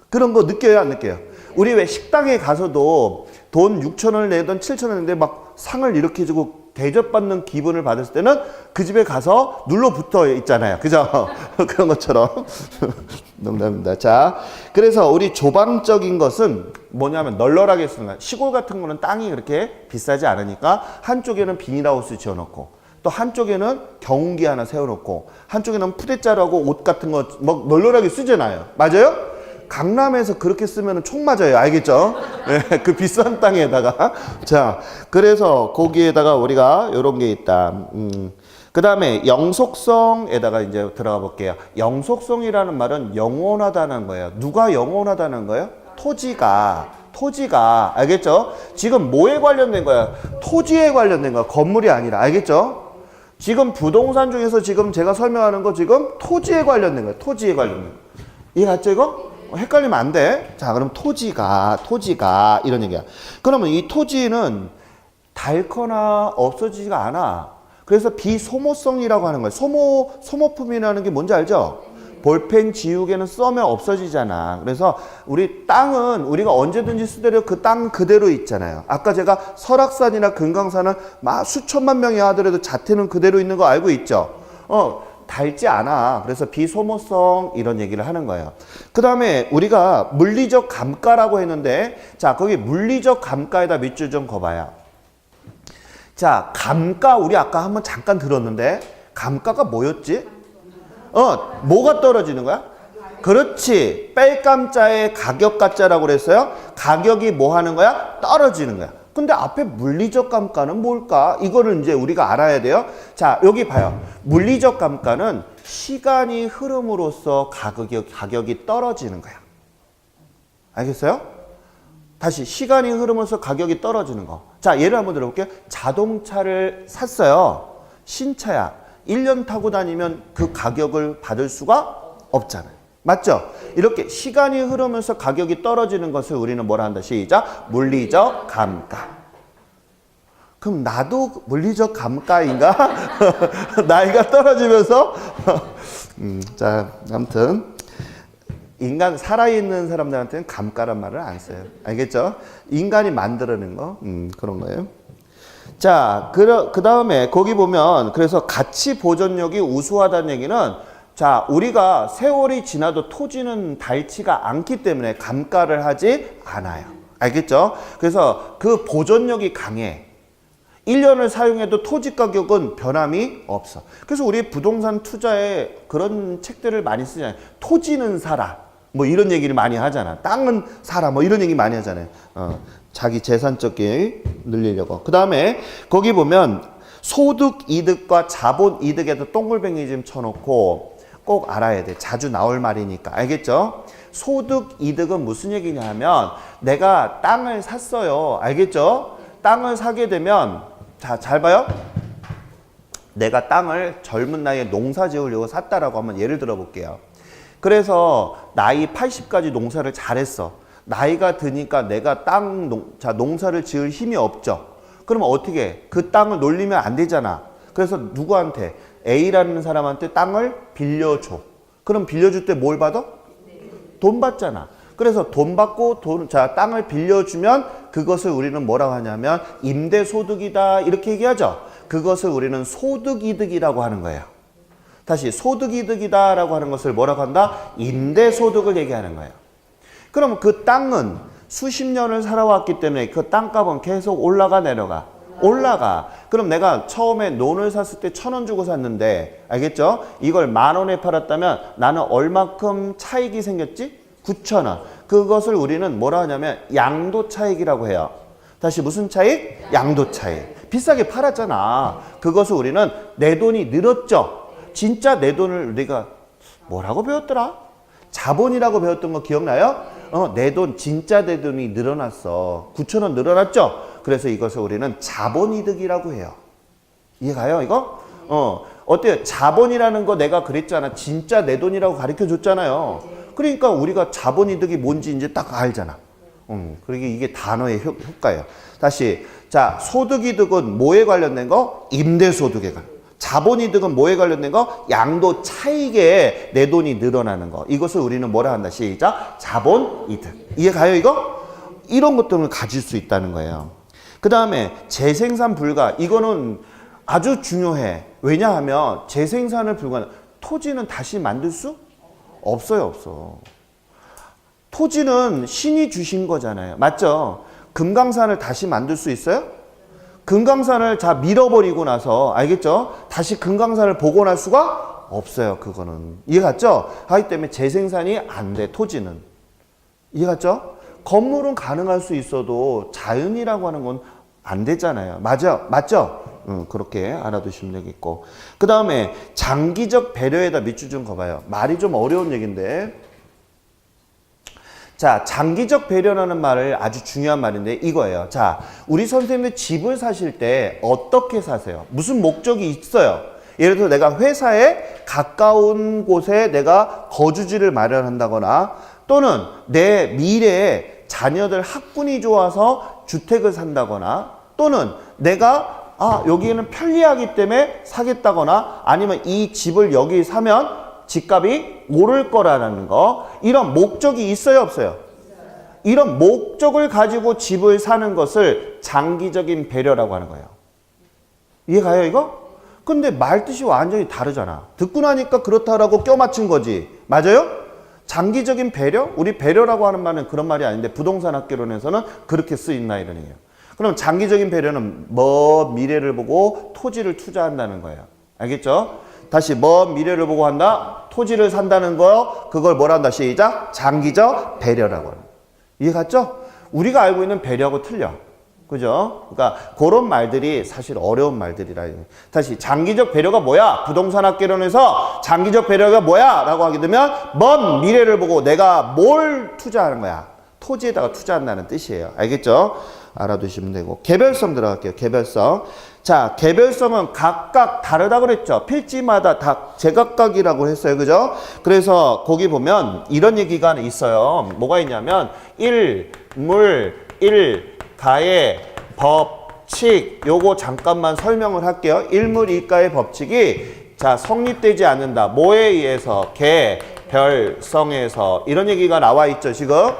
그런 거 느껴요, 안 느껴요? 우리 왜 식당에 가서도 돈 6,000원을 내던 7,000원 내는데 막 상을 이렇게 주고 대접받는 기분을 받았을 때는 그 집에 가서 눌러붙어 있잖아요. 그죠? 그런 것처럼. 농담입니다. 자, 그래서 우리 조방적인 것은 뭐냐면 널널하게 쓰는 거야. 시골 같은 거는 땅이 그렇게 비싸지 않으니까 한쪽에는 비닐하우스 지어놓고 또 한쪽에는 경운기 하나 세워놓고 한쪽에는 푸대자루하고 옷 같은 거 막 널널하게 쓰잖아요. 맞아요? 강남에서 그렇게 쓰면 총 맞아요. 알겠죠? 네, 그 비싼 땅에다가. 자, 그래서 거기에다가 우리가 이런 게 있다. 그 다음에 영속성에다가 이제 들어가 볼게요. 영속성이라는 말은 영원하다는 거예요. 누가 영원하다는 거예요? 토지가. 알겠죠? 지금 뭐에 관련된 거야? 토지에 관련된 거야. 건물이 아니라. 알겠죠? 지금 부동산 중에서 지금 제가 설명하는 거 지금 토지에 관련된 거야. 토지에 관련된 거. 이해갔죠, 이거? 헷갈리면 안 돼. 자, 그럼 토지가 이런 얘기야. 그러면 이 토지는 닳거나 없어지지가 않아. 그래서 비소모성이라고 하는 거예요. 소모품이라는 게 뭔지 알죠? 볼펜 지우개는 써면 없어지잖아. 그래서 우리 땅은 우리가 언제든지 쓰더라도 그 땅 그대로 있잖아요. 아까 제가 설악산이나 금강산은 막 수천만 명이 하더라도 자태는 그대로 있는 거 알고 있죠? 닳지 않아. 그래서 비소모성 이런 얘기를 하는 거예요. 그 다음에 우리가 물리적 감가라고 했는데 자, 거기 물리적 감가에다 밑줄 좀 그어봐요. 자, 감가 우리 아까 한번 잠깐 들었는데 감가가 뭐였지? 뭐가 떨어지는 거야? 그렇지. 뺄감자의 가격가자라고 그랬어요. 가격이 뭐 하는 거야? 떨어지는 거야. 근데 앞에 물리적 감가는 뭘까? 이거를 이제 우리가 알아야 돼요. 자, 여기 봐요. 물리적 감가는 시간이 흐름으로써 가격이 떨어지는 거야. 알겠어요? 다시 시간이 흐르면서 가격이 떨어지는 거. 자, 예를 한번 들어볼게요. 자동차를 샀어요. 신차야. 1년 타고 다니면 그 가격을 받을 수가 없잖아요. 맞죠? 이렇게 시간이 흐르면서 가격이 떨어지는 것을 우리는 뭐라 한다? 시작! 물리적 감가. 그럼 나도 물리적 감가인가? 나이가 떨어지면서 자, 아무튼 인간 살아있는 사람들한테는 감가란 말을 안 써요. 알겠죠? 인간이 만들어낸 거 그런 거예요. 자, 그 다음에 거기 보면 그래서 가치 보존력이 우수하다는 얘기는 자, 우리가 세월이 지나도 토지는 닳지가 않기 때문에 감가를 하지 않아요. 알겠죠? 그래서 그 보존력이 강해. 1년을 사용해도 토지 가격은 변함이 없어. 그래서 우리 부동산 투자에 그런 책들을 많이 쓰잖아요. 토지는 사라. 뭐 이런 얘기를 많이 하잖아. 땅은 사라. 뭐 이런 얘기 많이 하잖아요. 자기 재산적인 늘리려고. 그 다음에 거기 보면 소득 이득과 자본 이득에도 동글뱅이 좀 쳐놓고 꼭 알아야 돼. 자주 나올 말이니까. 알겠죠? 소득 이득은 무슨 얘기냐 하면 내가 땅을 샀어요. 알겠죠? 땅을 사게 되면 자, 잘 봐요. 내가 땅을 젊은 나이에 농사 지으려고 샀다라고 한번 예를 들어 볼게요. 그래서 나이 80까지 농사를 잘했어. 나이가 드니까 내가 농사를 지을 힘이 없죠. 그러면 어떻게 해? 그 땅을 놀리면 안 되잖아. 그래서 누구한테? A라는 사람한테 땅을 빌려줘. 그럼 빌려줄 때 뭘 받아? 돈 받잖아. 그래서 돈 받고 땅을 빌려주면 그것을 우리는 뭐라고 하냐면 임대소득이다 이렇게 얘기하죠. 그것을 우리는 소득이득이라고 하는 거예요. 다시 소득이득이다 라고 하는 것을 뭐라고 한다? 임대소득을 얘기하는 거예요. 그럼 그 땅은 수십 년을 살아왔기 때문에 그 땅값은 계속 올라가 내려가? 올라가. 그럼 내가 처음에 논을 샀을 때 1,000원 주고 샀는데 알겠죠? 이걸 10,000원에 팔았다면 나는 얼마큼 차익이 생겼지? 9,000원. 그것을 우리는 뭐라 하냐면 양도 차익이라고 해요. 다시 무슨 차익? 양도 차익. 비싸게 팔았잖아. 그것을 우리는 내 돈이 늘었죠. 진짜 내 돈을 우리가 뭐라고 배웠더라? 자본이라고 배웠던 거 기억나요? 내 돈, 진짜 내 돈이 늘어났어. 9,000원 늘어났죠? 그래서 이것을 우리는 자본이득이라고 해요. 이해가요, 이거? 어때요? 자본이라는 거 내가 그랬잖아. 진짜 내 돈이라고 가르쳐 줬잖아요. 그러니까 우리가 자본이득이 뭔지 이제 딱 알잖아. 그러니까 이게 단어의 효과예요. 다시. 자, 소득이득은 뭐에 관련된 거? 임대소득에 관련. 자본이득은 뭐에 관련된 거? 양도 차익에 내 돈이 늘어나는 거. 이것을 우리는 뭐라 한다? 시작. 자본이득. 이해가요, 이거? 이런 것들을 가질 수 있다는 거예요. 그 다음에 재생산 불가. 이거는 아주 중요해. 왜냐하면 재생산을 불가하는 토지는 다시 만들 수 없어요, 없어. 토지는 신이 주신 거잖아요. 맞죠? 금강산을 다시 만들 수 있어요? 금강산을 다 밀어버리고 나서 알겠죠? 다시 금강산을 복원할 수가 없어요. 그거는. 이해갔죠? 하기 때문에 재생산이 안 돼. 토지는. 이해갔죠? 건물은 가능할 수 있어도 자연이라고 하는 건 안 되잖아요. 맞죠? 그렇게 알아두시면 되겠고. 그 다음에 장기적 배려에다 밑줄 좀 거봐요. 말이 좀 어려운 얘기인데. 자, 장기적 배려라는 말을 아주 중요한 말인데 이거예요. 자, 우리 선생님들 집을 사실 때 어떻게 사세요? 무슨 목적이 있어요? 예를 들어 내가 회사에 가까운 곳에 내가 거주지를 마련한다거나 또는 내 미래에 자녀들 학군이 좋아서 주택을 산다거나 또는 내가 여기는 편리하기 때문에 사겠다거나 아니면 이 집을 여기 사면 집값이 오를 거라는 거. 이런 목적이 있어요, 없어요? 이런 목적을 가지고 집을 사는 것을 장기적인 배려라고 하는 거예요. 이해가요, 이거? 근데 말 뜻이 완전히 다르잖아. 듣고 나니까 그렇다라고 껴맞춘 거지. 맞아요? 장기적인 배려? 우리 배려라고 하는 말은 그런 말이 아닌데 부동산 학개론에서는 그렇게 쓰인다 이런 얘기예요. 그럼 장기적인 배려는 먼 미래를 보고 토지를 투자한다는 거예요. 알겠죠? 다시 먼 미래를 보고 한다? 토지를 산다는 거, 그걸 뭐라 한다? 시작! 장기적 배려라고 합니다. 이해갔죠? 우리가 알고 있는 배려하고 틀려. 그죠? 그러니까 그런 말들이 사실 어려운 말들이라. 다시 장기적 배려가 뭐야? 부동산 학개론에서 장기적 배려가 뭐야? 라고 하게 되면 먼 미래를 보고 내가 뭘 투자하는 거야? 토지에다가 투자한다는 뜻이에요. 알겠죠? 알아두시면 되고. 개별성 들어갈게요. 개별성. 자, 개별성은 각각 다르다고 그랬죠. 필지마다 다 제각각이라고 했어요. 그죠? 그래서 거기 보면 이런 얘기가 있어요. 뭐가 있냐면 일가의 법칙. 요거 잠깐만 설명을 할게요. 일가의 법칙이 자, 성립되지 않는다. 뭐에 의해서? 개별성에서. 이런 얘기가 나와 있죠, 지금.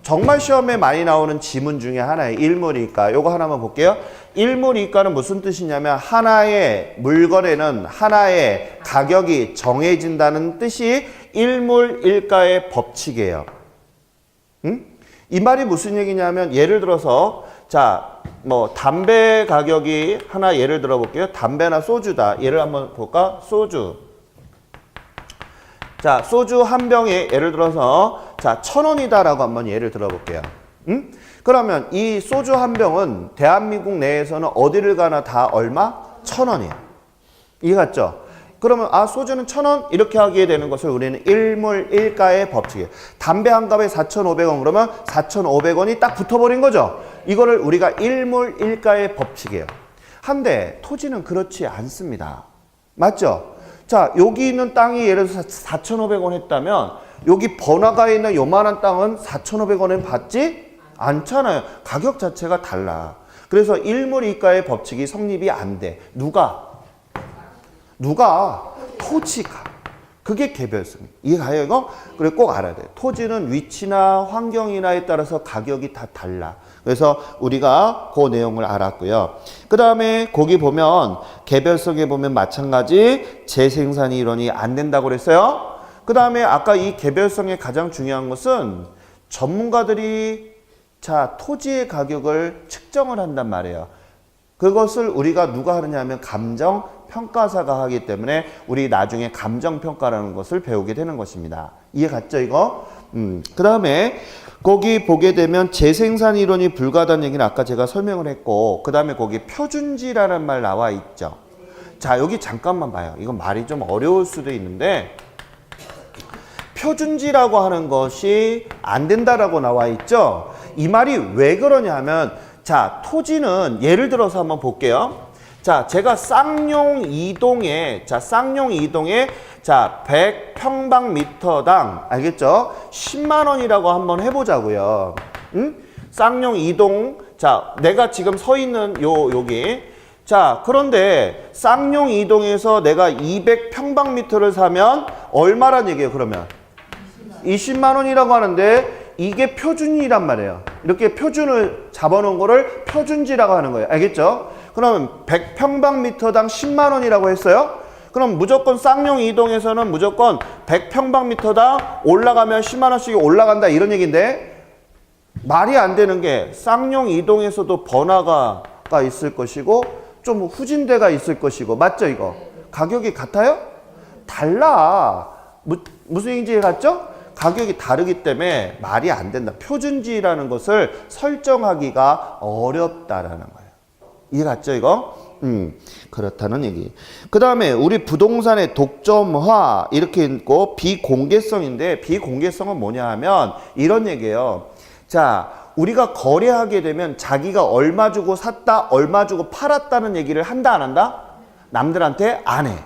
정말 시험에 많이 나오는 지문 중에 하나예요. 일가. 요거 하나만 볼게요. 일물이가는 무슨 뜻이냐면 하나의 물건에는 하나의 가격이 정해진다는 뜻이 일물일가의 법칙이에요. 응? 이 말이 무슨 얘기냐면 예를 들어서 자, 뭐 담배 가격이 하나 예를 들어 볼게요. 담배나 소주다. 예를 한번 볼까? 소주. 자, 소주 한 병에 예를 들어서 자, 1,000원이다라고 한번 예를 들어 볼게요. 응? 그러면 이 소주 한 병은 대한민국 내에서는 어디를 가나 다 얼마? 1,000원이에요. 이해갔죠? 그러면 아 소주는 1,000원 이렇게 하게 되는 것을 우리는 일물일가의 법칙이에요. 담배 한 갑에 4,500원 그러면 4,500원이 딱 붙어버린 거죠. 이거를 우리가 일물일가의 법칙이에요. 한데 토지는 그렇지 않습니다. 맞죠? 자 여기 있는 땅이 예를 들어서 4,500원 했다면 여기 번화가에 있는 요만한 땅은 4,500원은 받지 않잖아요. 가격 자체가 달라. 그래서 일물일가의 법칙이 성립이 안 돼. 누가? 토지가. 그게 개별성. 이해가요 이거? 그래 꼭 알아야 돼요. 토지는 위치나 환경이나에 따라서 가격이 다 달라. 그래서 우리가 그 내용을 알았고요. 그 다음에 거기 보면 개별성에 보면 마찬가지 재생산 이론이 안 된다고 그랬어요. 그 다음에 아까 이 개별성의 가장 중요한 것은 전문가들이 자 토지의 가격을 측정을 한단 말이에요. 그것을 우리가 누가 하느냐 하면 감정평가사가 하기 때문에 우리 나중에 감정평가라는 것을 배우게 되는 것입니다. 이해 갔죠 이거? 그 다음에 거기 보게 되면 재생산 이론이 불가하다는 얘기는 아까 제가 설명을 했고 그 다음에 거기 표준지라는 말 나와 있죠. 자 여기 잠깐만 봐요. 이건 말이 좀 어려울 수도 있는데 표준지라고 하는 것이 안 된다라고 나와 있죠. 이 말이 왜 그러냐 하면 자 토지는 예를 들어서 한번 볼게요. 자 제가 쌍용 이동에 자 100평방미터당 알겠죠? 10만 원이라고 한번 해보자고요. 응? 쌍용 이동 자 내가 지금 서 있는 여기 자 그런데 쌍용 이동에서 내가 200평방미터를 사면 얼마란 얘기예요 그러면? 20만 원이라고 하는데 이게 표준이란 말이에요. 이렇게 표준을 잡아놓은 거를 표준지라고 하는 거예요. 알겠죠? 그러면 100평방미터당 10만 원이라고 했어요. 그럼 무조건 쌍용 이동에서는 무조건 100평방미터당 올라가면 10만 원씩 올라간다 이런 얘기인데 말이 안 되는 게 쌍용 이동에서도 번화가가 있을 것이고 좀 후진대가 있을 것이고 맞죠 이거? 가격이 같아요? 달라. 무슨 얘기인지 같죠? 가격이 다르기 때문에 말이 안 된다. 표준지라는 것을 설정하기가 어렵다라는 거예요. 이해 갔죠 이거? 그렇다는 얘기. 그 다음에 우리 부동산의 독점화 이렇게 있고 비공개성인데 비공개성은 뭐냐 하면 이런 얘기예요. 자 우리가 거래하게 되면 자기가 얼마 주고 샀다 얼마 주고 팔았다는 얘기를 한다 안 한다? 남들한테 안 해.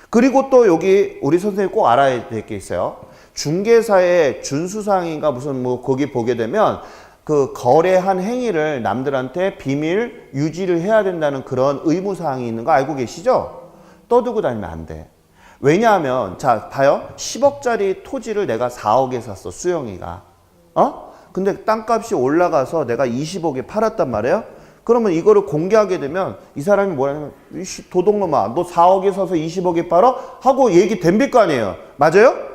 그리고 또 여기 우리 선생님이 꼭 알아야 될 게 있어요. 중개사의 준수사항인가 무슨 뭐 거기 보게 되면 그 거래한 행위를 남들한테 비밀 유지를 해야 된다는 그런 의무사항이 있는 거 알고 계시죠? 떠들고 다니면 안 돼. 왜냐하면 자 봐요. 10억짜리 토지를 내가 4억에 샀어 수영이가. 근데 땅값이 올라가서 내가 20억에 팔았단 말이에요. 그러면 이거를 공개하게 되면 이 사람이 뭐냐면 도둑놈아 너 4억에 사서 20억에 팔아? 하고 얘기 덤빌 거 아니에요. 맞아요?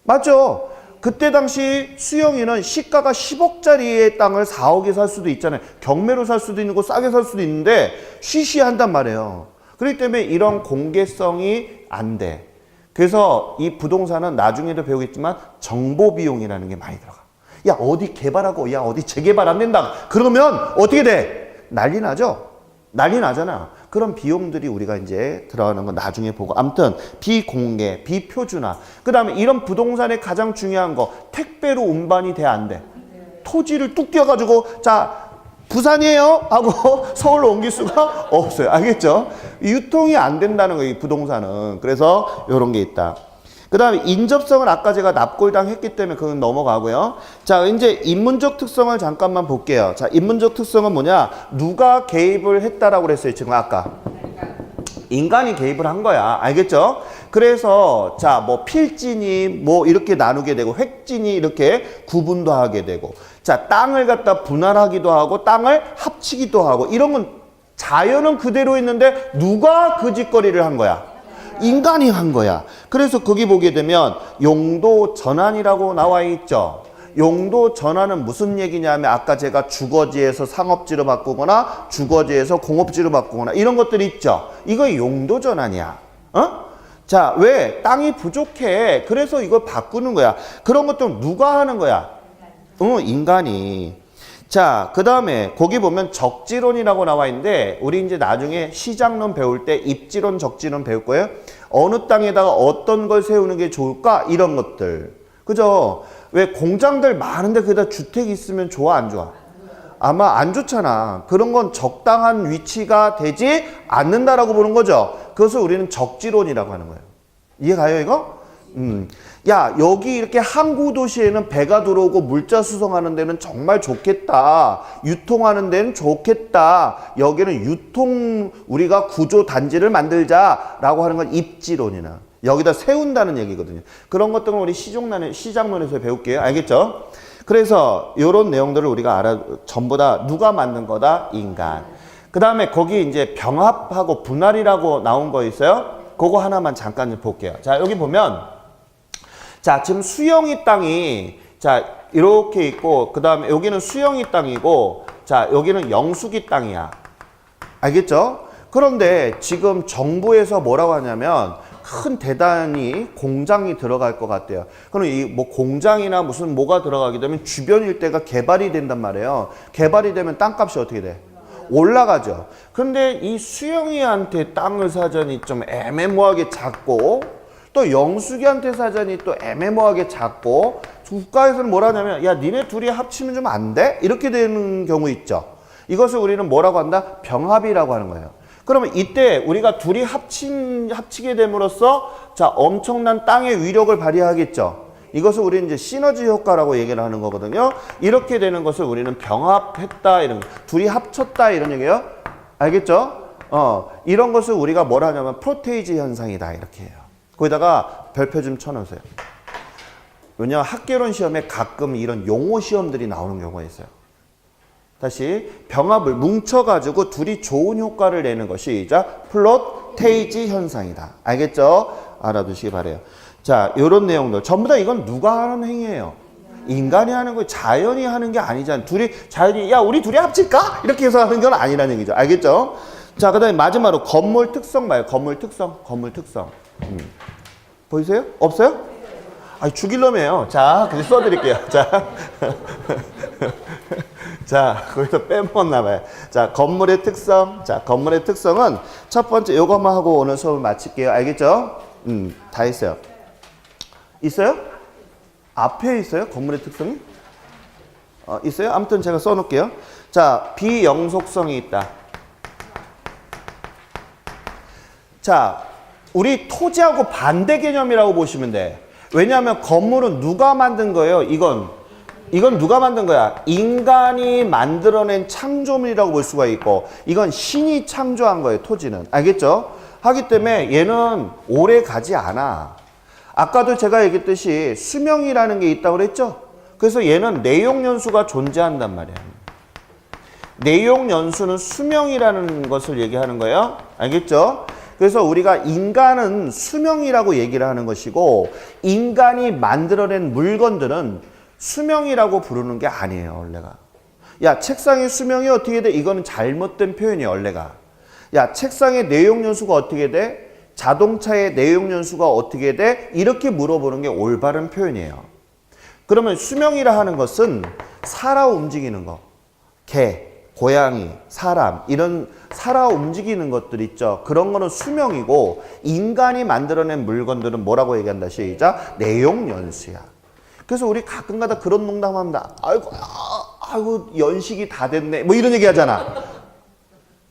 맞죠? 그때 당시 수영이는 시가가 10억짜리의 땅을 4억에 살 수도 있잖아요. 경매로 살 수도 있는 거 싸게 살 수도 있는데 쉬쉬한단 말이에요. 그렇기 때문에 이런 공개성이 안 돼. 그래서 이 부동산은 나중에도 배우겠지만 정보 비용이라는 게 많이 들어가. 야 어디 개발하고 야 어디 재개발 안 된다. 그러면 어떻게 돼? 난리 나죠? 난리 나잖아. 그런 비용들이 우리가 이제 들어가는 건 나중에 보고 아무튼 비공개, 비표준화. 그 다음에 이런 부동산의 가장 중요한 거 택배로 운반이 돼 안 돼? 토지를 뚝 띄워가지고 자 부산이에요 하고 서울로 옮길 수가 없어요. 알겠죠? 유통이 안 된다는 거예요. 이 부동산은. 그래서 이런 게 있다. 그 다음에 인접성은 아까 제가 납골당 했기 때문에 그건 넘어가고요. 자, 이제 인문적 특성을 잠깐만 볼게요. 자, 인문적 특성은 뭐냐? 누가 개입을 했다라고 그랬어요, 지금 아까. 인간이 개입을 한 거야. 알겠죠? 그래서 자, 뭐 필진이 뭐 이렇게 나누게 되고 획진이 이렇게 구분도 하게 되고 자, 땅을 갖다 분할하기도 하고 땅을 합치기도 하고 이런 건 자연은 그대로 있는데 누가 그 짓거리를 한 거야? 인간이 한 거야. 그래서 거기 보게 되면 용도 전환이라고 나와 있죠. 용도 전환은 무슨 얘기냐면 아까 제가 주거지에서 상업지로 바꾸거나 주거지에서 공업지로 바꾸거나 이런 것들이 있죠. 이거 용도 전환이야. 자, 왜? 땅이 부족해. 그래서 이걸 바꾸는 거야. 그런 것도 누가 하는 거야? 인간이. 자, 그 다음에 거기 보면 적지론이라고 나와 있는데 우리 이제 나중에 시장론 배울 때 입지론, 적지론 배울 거예요. 어느 땅에다가 어떤 걸 세우는 게 좋을까? 이런 것들. 그죠? 왜 공장들 많은데 거기다 주택이 있으면 좋아, 안 좋아? 아마 안 좋잖아. 그런 건 적당한 위치가 되지 않는다라고 보는 거죠. 그것을 우리는 적지론이라고 하는 거예요. 이해가요, 이거? 야, 여기 이렇게 항구 도시에는 배가 들어오고 물자 수송하는 데는 정말 좋겠다. 유통하는 데는 좋겠다. 여기는 유통 우리가 구조 단지를 만들자라고 하는 건 입지론이나 여기다 세운다는 얘기거든요. 그런 것들은 우리 시장론에서 배울게요. 알겠죠? 그래서 이런 내용들을 우리가 전부 다 누가 만든 거다? 인간. 그 다음에 거기 이제 병합하고 분할이라고 나온 거 있어요? 그거 하나만 잠깐 좀 볼게요. 자, 여기 보면 자, 지금 수영이 땅이 자, 이렇게 있고 그 다음에 여기는 수영이 땅이고 자, 여기는 영숙이 땅이야. 알겠죠? 그런데 지금 정부에서 뭐라고 하냐면 큰 대단히 공장이 들어갈 것 같대요. 그럼 이 뭐 공장이나 무슨 뭐가 들어가게 되면 주변 일대가 개발이 된단 말이에요. 개발이 되면 땅값이 어떻게 돼? 올라가죠. 근데 이 수영이한테 땅을 사자니 좀 애매모호하게 작고 또 영숙이한테 사자니 또 애매모호하게 작고 국가에서는 뭐라 하냐면 야, 니네 둘이 합치면 좀 안 돼? 이렇게 되는 경우 있죠. 이것을 우리는 뭐라고 한다? 병합이라고 하는 거예요. 그러면 이때 우리가 둘이 합치게 됨으로써 자, 엄청난 땅의 위력을 발휘하겠죠. 이것을 우리는 이제 시너지 효과라고 얘기를 하는 거거든요. 이렇게 되는 것을 우리는 병합했다 이런 거. 둘이 합쳤다 이런 얘기예요. 알겠죠? 이런 것을 우리가 뭐라 하냐면 프로테이즈 현상이다 이렇게 해요. 거기다가 별표 좀 쳐놓으세요. 왜냐하면 학개론 시험에 가끔 이런 용어 시험들이 나오는 경우가 있어요. 다시 병합을 뭉쳐가지고 둘이 좋은 효과를 내는 것이 플로테이지 현상이다. 알겠죠? 알아두시기 바래요. 자, 이런 내용들 전부 다 이건 누가 하는 행위예요? 인간이 하는 거, 자연이 하는 게 아니잖아. 자연이 야, 우리 둘이 합칠까? 이렇게 해서 하는 건 아니라는 얘기죠. 알겠죠? 자, 그다음에 마지막으로 건물 특성 봐요. 건물 특성. 보이세요? 없어요? 아니, 죽일 놈이에요. 자, 그거 써드릴게요. 자. 자, 거기서 빼먹었나 봐요. 자, 건물의 특성. 자, 건물의 특성은 첫 번째 요것만 하고 오늘 수업을 마칠게요. 알겠죠? 다 했어요. 있어요? 앞에 있어요? 건물의 특성이? 있어요? 아무튼 제가 써놓을게요. 자, 비영속성이 있다. 자, 우리 토지하고 반대 개념이라고 보시면 돼. 왜냐하면 건물은 누가 만든 거예요? 이건 누가 만든 거야? 인간이 만들어낸 창조물이라고 볼 수가 있고 이건 신이 창조한 거예요. 토지는. 알겠죠? 하기 때문에 얘는 오래 가지 않아. 아까도 제가 얘기했듯이 수명이라는 게 있다고 그랬죠? 그래서 얘는 내용연수가 존재한단 말이야. 내용연수는 수명이라는 것을 얘기하는 거예요. 알겠죠? 그래서 우리가 인간은 수명이라고 얘기를 하는 것이고 인간이 만들어낸 물건들은 수명이라고 부르는 게 아니에요. 원래가. 야, 책상의 수명이 어떻게 돼? 이거는 잘못된 표현이에요. 원래가. 야, 책상의 내용연수가 어떻게 돼? 자동차의 내용연수가 어떻게 돼? 이렇게 물어보는 게 올바른 표현이에요. 그러면 수명이라 하는 것은 살아 움직이는 거. 개, 고양이, 사람 이런 살아 움직이는 것들 있죠. 그런 거는 수명이고 인간이 만들어낸 물건들은 뭐라고 얘기한다? 시작. 내용연수야. 그래서 우리 가끔가다 그런 농담합니다. 아이고 연식이 다 됐네. 뭐 이런 얘기 하잖아.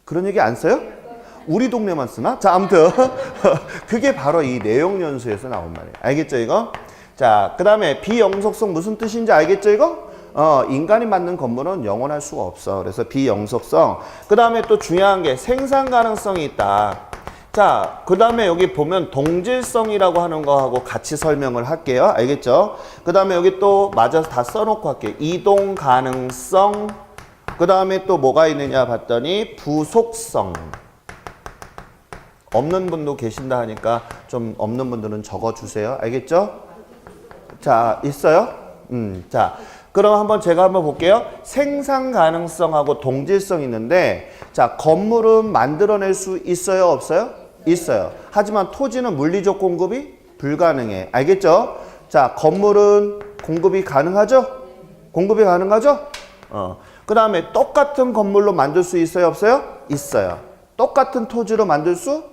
그런 얘기 안 써요? 우리 동네만 쓰나? 자, 아무튼 그게 바로 이 내용연수에서 나온 말이에요. 알겠죠, 이거? 자, 그 다음에 비영속성 무슨 뜻인지 알겠죠, 이거? 인간이 만든 건물은 영원할 수가 없어. 그래서 비영속성. 그 다음에 또 중요한 게 생산 가능성이 있다. 자, 그 다음에 여기 보면 동질성이라고 하는 거하고 같이 설명을 할게요. 알겠죠? 그 다음에 여기 또 맞아서 다 써놓고 할게요. 이동 가능성. 그 다음에 또 뭐가 있느냐 봤더니 부속성. 없는 분도 계신다 하니까 좀 없는 분들은 적어주세요. 알겠죠? 자, 있어요? 자, 그럼 제가 한번 볼게요. 생산 가능성하고 동질성 있는데, 자, 건물은 만들어낼 수 있어요? 없어요? 있어요. 하지만 토지는 물리적 공급이 불가능해. 알겠죠? 자, 건물은 공급이 가능하죠? 공급이 가능하죠? 그 다음에 똑같은 건물로 만들 수 있어요? 없어요? 있어요. 똑같은 토지로 만들 수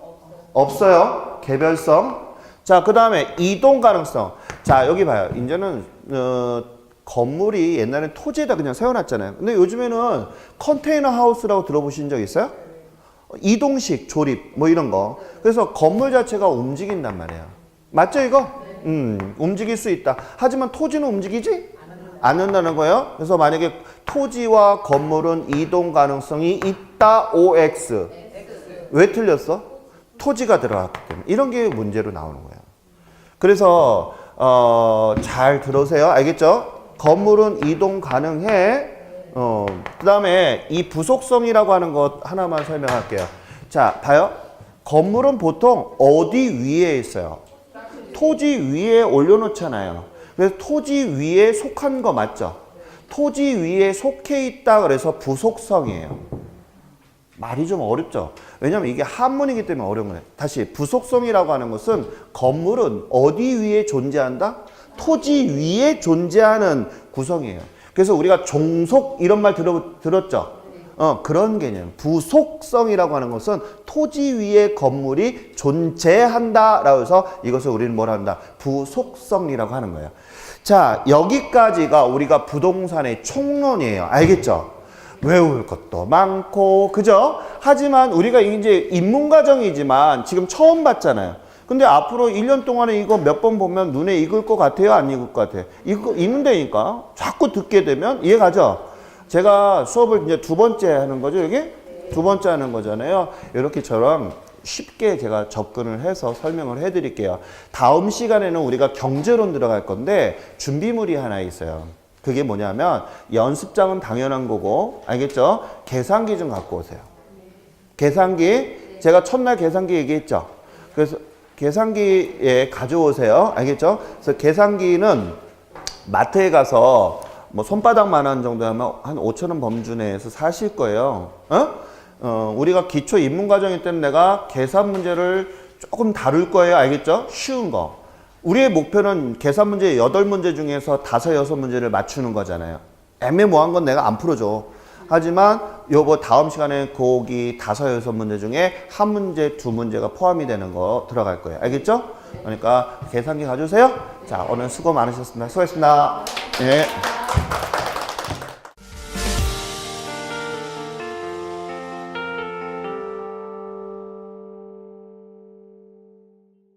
없어요. 개별성. 자, 그 다음에 이동 가능성. 자, 여기 봐요. 이제는 건물이 옛날엔 토지에다 그냥 세워놨잖아요. 근데 요즘에는 컨테이너 하우스라고 들어보신 적 있어요? 이동식 조립 뭐 이런 거. 그래서 건물 자체가 움직인단 말이에요. 맞죠 이거? 움직일 수 있다. 하지만 토지는 움직이지 않는다는 거예요. 그래서 만약에 토지와 건물은 이동 가능성이 있다. OX. 왜 틀렸어? 토지가 들어갔기 때문에. 이런 게 문제로 나오는 거예요. 그래서 잘 들으세요. 알겠죠? 건물은 이동 가능해. 그 다음에 이 부속성이라고 하는 것 하나만 설명할게요. 자, 봐요. 건물은 보통 어디 위에 있어요? 토지 위에 올려놓잖아요. 그래서 토지 위에 속한 거 맞죠? 토지 위에 속해 있다 그래서 부속성이에요. 말이 좀 어렵죠? 왜냐면 이게 한문이기 때문에 어려운 거예요. 다시, 부속성이라고 하는 것은 건물은 어디 위에 존재한다? 토지 위에 존재하는 구성이에요. 그래서 우리가 종속 이런 말 들었죠? 그런 개념. 부속성이라고 하는 것은 토지 위에 건물이 존재한다라고 해서 이것을 우리는 뭐라 한다? 부속성이라고 하는 거예요. 자, 여기까지가 우리가 부동산의 총론이에요. 알겠죠? 외울 것도 많고, 그죠? 하지만 우리가 이제 입문과정이지만 지금 처음 봤잖아요. 근데 앞으로 1년 동안에 이거 몇 번 보면 눈에 익을 것 같아요? 안 익을 것 같아요? 익는다니까. 자꾸 듣게 되면 이해가죠? 제가 수업을 이제 두 번째 하는 거죠, 여기? 두 번째 하는 거잖아요. 이렇게처럼 쉽게 제가 접근을 해서 설명을 해드릴게요. 다음 시간에는 우리가 경제론 들어갈 건데 준비물이 하나 있어요. 그게 뭐냐면 연습장은 당연한 거고, 알겠죠? 계산기 좀 갖고 오세요. 계산기. 제가 첫날 계산기 얘기했죠? 그래서 계산기에 가져오세요. 알겠죠? 그래서 계산기는 마트에 가서 뭐 손바닥만한 정도 하면 한 5,000원 범주 내에서 사실 거예요. 우리가 기초 입문 과정일 때는 내가 계산 문제를 조금 다룰 거예요. 알겠죠? 쉬운 거. 우리의 목표는 계산 문제 8문제 중에서 5, 6문제를 맞추는 거잖아요. 애매모호한 건 내가 안 풀어줘. 하지만 요거 다음 시간에 거기 5, 6문제 중에 한 문제, 2문제가 포함이 되는 거 들어갈 거예요. 알겠죠? 그러니까 계산기 가져오세요. 자, 오늘 수고 많으셨습니다. 수고했습니다. 네.